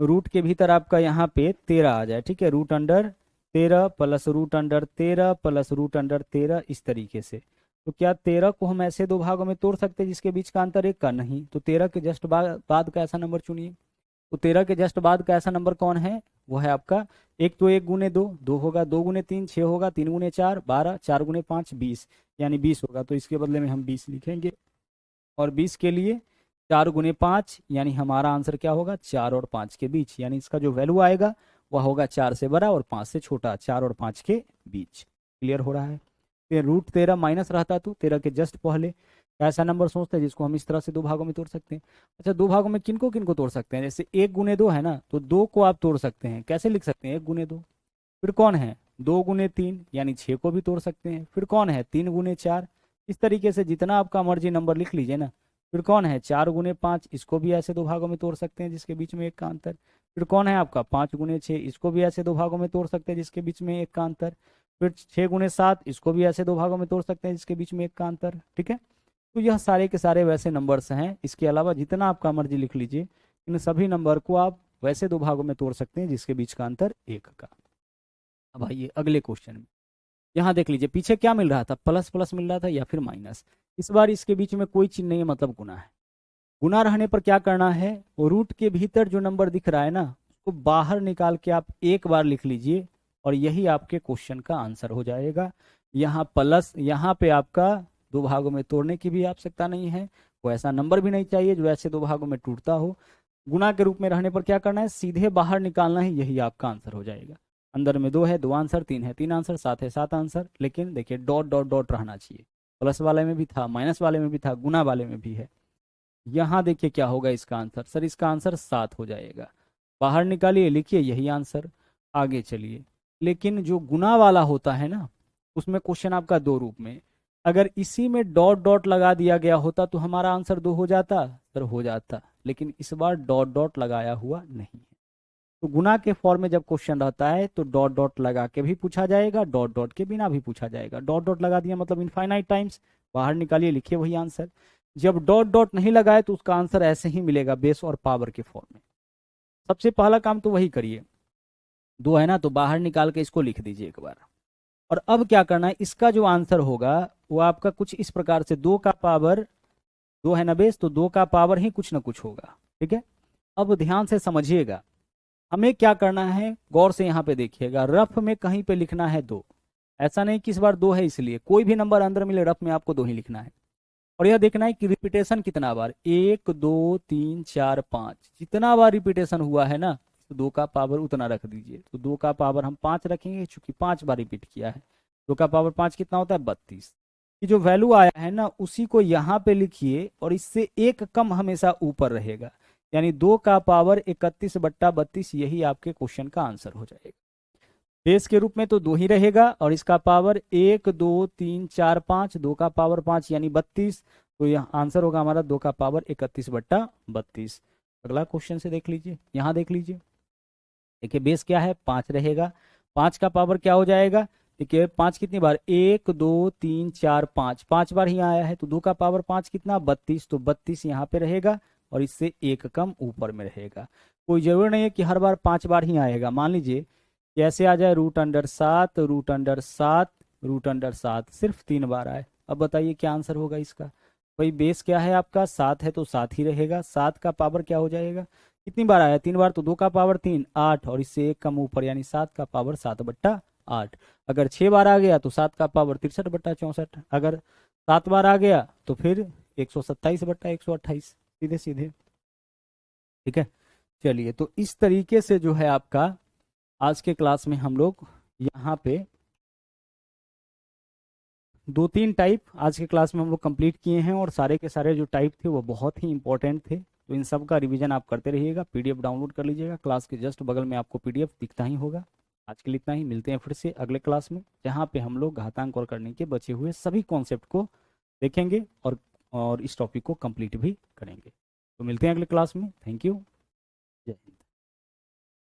रूट के भीतर आपका यहाँ पे 13 आ जाए, ठीक है, √13 प्लस √13 प्लस √13 इस तरीके से। तो क्या 13 को हम ऐसे दो भागों में तोड़ सकते हैं जिसके बीच का अंतर 1 का? नहीं। तो 13 के जस्ट बाद का ऐसा नंबर चुनिए। तो 13 के जस्ट बाद का ऐसा नंबर कौन है? वो है आपका एक। तो 1 गुने 2 2 होगा, 2 गुने 3 6 होगा, 3 गुने 4 12, 4 गुने 5 20, यानी 20 होगा। तो इसके बदले में हम 20 लिखेंगे। और 20 के लिए 4 गुने 5, यानी हमारा आंसर क्या होगा? 4 और 5 के बीच, यानी इसका जो वैल्यू आएगा वह होगा 4 से बड़ा और 5 से छोटा, 4 और 5 के बीच। क्लियर हो रहा है? फिर √13 माइनस रहता तो 13 के जस्ट पहले ऐसा नंबर सोचते हैं जिसको हम इस तरह से दो भागों में तोड़ सकते हैं। अच्छा, दो भागों में किन को तोड़ सकते हैं? जैसे 1 गुने 2 है ना, तो 2 को आप तोड़ सकते हैं। कैसे लिख सकते हैं? 1 गुने 2। फिर कौन है? 2 गुने 3, यानी 6 को भी तोड़ सकते हैं। फिर कौन है? 3 गुने 4। इस तरीके से जितना आपका मर्जी नंबर लिख लीजिए ना। फिर कौन है? 4 गुने 5, इसको भी ऐसे दो भागों में तोड़ सकते हैं जिसके बीच में 1 का अंतर। फिर कौन है आपका? 5 गुने 6, इसको भी ऐसे दो भागों में तोड़ सकते हैं जिसके बीच में 1 का अंतर। फिर 6 गुने 7, इसको भी ऐसे दो भागों में तोड़ सकते हैं जिसके बीच में 1 का अंतर। ठीक है, तो यह सारे के सारे वैसे नंबर्स हैं। इसके अलावा जितना आपका मर्जी लिख लीजिए, इन सभी नंबर को आप वैसे दो भागों में तोड़ सकते हैं जिसके बीच का अंतर 1 का। अब आइए अगले क्वेश्चन में। यहाँ देख लीजिए, पीछे क्या मिल रहा था? प्लस प्लस मिल रहा था या फिर माइनस। इस बार इसके बीच में कोई चिन्ह नहीं है, मतलब गुना है। गुना रहने पर क्या करना है? वो रूट के भीतर जो नंबर दिख रहा है ना, उसको बाहर निकाल के आप एक बार लिख लीजिए और यही आपके क्वेश्चन का आंसर हो जाएगा। यहाँ प्लस, यहाँ पे आपका दो भागों में तोड़ने की भी आवश्यकता नहीं है। वो ऐसा नंबर भी नहीं चाहिए जो ऐसे दो भागों में टूटता हो। गुना के रूप में रहने पर क्या करना है? सीधे बाहर निकालना है, यही आपका आंसर हो जाएगा। अंदर में 2 है, 2 आंसर, 3 है, 3 आंसर, 7 है, 7 आंसर। लेकिन देखिए डॉट डॉट डॉट रहना चाहिए। प्लस वाले में भी था, माइनस वाले में भी था, गुना वाले में भी है। यहाँ देखिए क्या होगा इसका आंसर? सर इसका आंसर 7 हो जाएगा। बाहर निकालिए, लिखिए यही आंसर। आगे चलिए। लेकिन जो गुना वाला होता है ना, उसमें क्वेश्चन आपका दो रूप में। अगर इसी में डॉट डॉट लगा दिया गया होता तो हमारा आंसर 2 हो जाता। सर हो जाता, लेकिन इस बार डॉट डॉट लगाया हुआ नहीं है। तो गुना के फॉर्म में जब क्वेश्चन रहता है तो डॉट डॉट लगा के भी पूछा जाएगा, डॉट डॉट के बिना भी पूछा जाएगा। डॉट डॉट लगा दिया मतलब इनफाइनाइट टाइम्स। बाहर निकालिए, लिखिए वही आंसर। जब डॉट डॉट नहीं लगाए तो उसका आंसर ऐसे ही मिलेगा, बेस और पावर के फॉर्म में। सबसे पहला काम तो वही करिए। 2 है ना, तो बाहर निकाल के इसको लिख दीजिए एक बार। और अब क्या करना है? इसका जो आंसर होगा वो आपका कुछ इस प्रकार से 2 का पावर 2 है ना बेस, तो 2 का पावर ही कुछ ना कुछ होगा। ठीक है, अब ध्यान से समझिएगा। हमें क्या करना है? गौर से यहाँ पे देखिएगा, रफ में कहीं पे लिखना है 2। ऐसा नहीं कि इस बार 2 है इसलिए, कोई भी नंबर अंदर मिले रफ में आपको 2 ही लिखना है। और यह देखना है कि रिपीटेशन कितना बार, 1 2 3 4 5, जितना बार रिपीटेशन हुआ है ना, तो 2 का पावर उतना रख दीजिए। तो 2 का पावर हम 5 रखेंगे क्योंकि 5 बार रिपीट किया है। 2 का पावर 5 कितना होता है? 32। कि जो वैल्यू आया है ना उसी को यहाँ पे लिखिए और इससे एक कम हमेशा ऊपर रहेगा, यानी 2 का पावर 31/32, यही आपके क्वेश्चन का आंसर हो जाएगा। बेस के रूप में तो 2 ही रहेगा और इसका पावर 1 2 3 4 5, 2 का पावर 5 यानी 32। तो यह आंसर होगा हमारा 2 का पावर 31/32। अगला क्वेश्चन से देख लीजिए, यहाँ देख लीजिए। देखिए बेस क्या है? 5 रहेगा। 5 का पावर क्या हो जाएगा? देखिए 5 कितनी बार? 1 2 3 4 5, 5 बार ही आया है। तो 2 का पावर 5 कितना? 32। तो 32 यहाँ पे रहेगा और इससे एक कम ऊपर में रहेगा। कोई जरूरी नहीं है कि हर बार 5 बार ही आएगा। मान लीजिए कैसे आ जाए, √7 √7 √7, सिर्फ 3 बार आए। अब बताइए क्या आंसर होगा इसका? भाई बेस क्या है आपका? 7 है तो 7 ही रहेगा। 7 का पावर क्या हो जाएगा? कितनी बार आया? 3 बार, तो 2 का पावर 3 8 और इससे एक कम ऊपर, यानी 7 का पावर 7/8। अगर 6 बार आ गया तो 7 का पावर 63/64। अगर 7 बार आ गया तो फिर 127/128, सीधे सीधे। ठीक है, चलिए तो इस तरीके से जो है आपका आज के क्लास में हम लोग यहाँ पे 2-3 टाइप आज के क्लास में हम लोग कंप्लीट किए हैं। और सारे के सारे जो टाइप थे वो बहुत ही इंपॉर्टेंट थे। तो इन सब का रिवीजन आप करते रहिएगा। पीडीएफ डाउनलोड कर लीजिएगा, क्लास के जस्ट बगल में आपको पीडीएफ दिखता ही होगा। आज के लिए इतना ही, मिलते हैं फिर से अगले क्लास में जहाँ पे हम लोग घातांक और करने के बचे हुए सभी कॉन्सेप्ट को देखेंगे और इस टॉपिक को कंप्लीट भी करेंगे। तो मिलते हैं अगले क्लास में। थैंक यू, जय हिंद।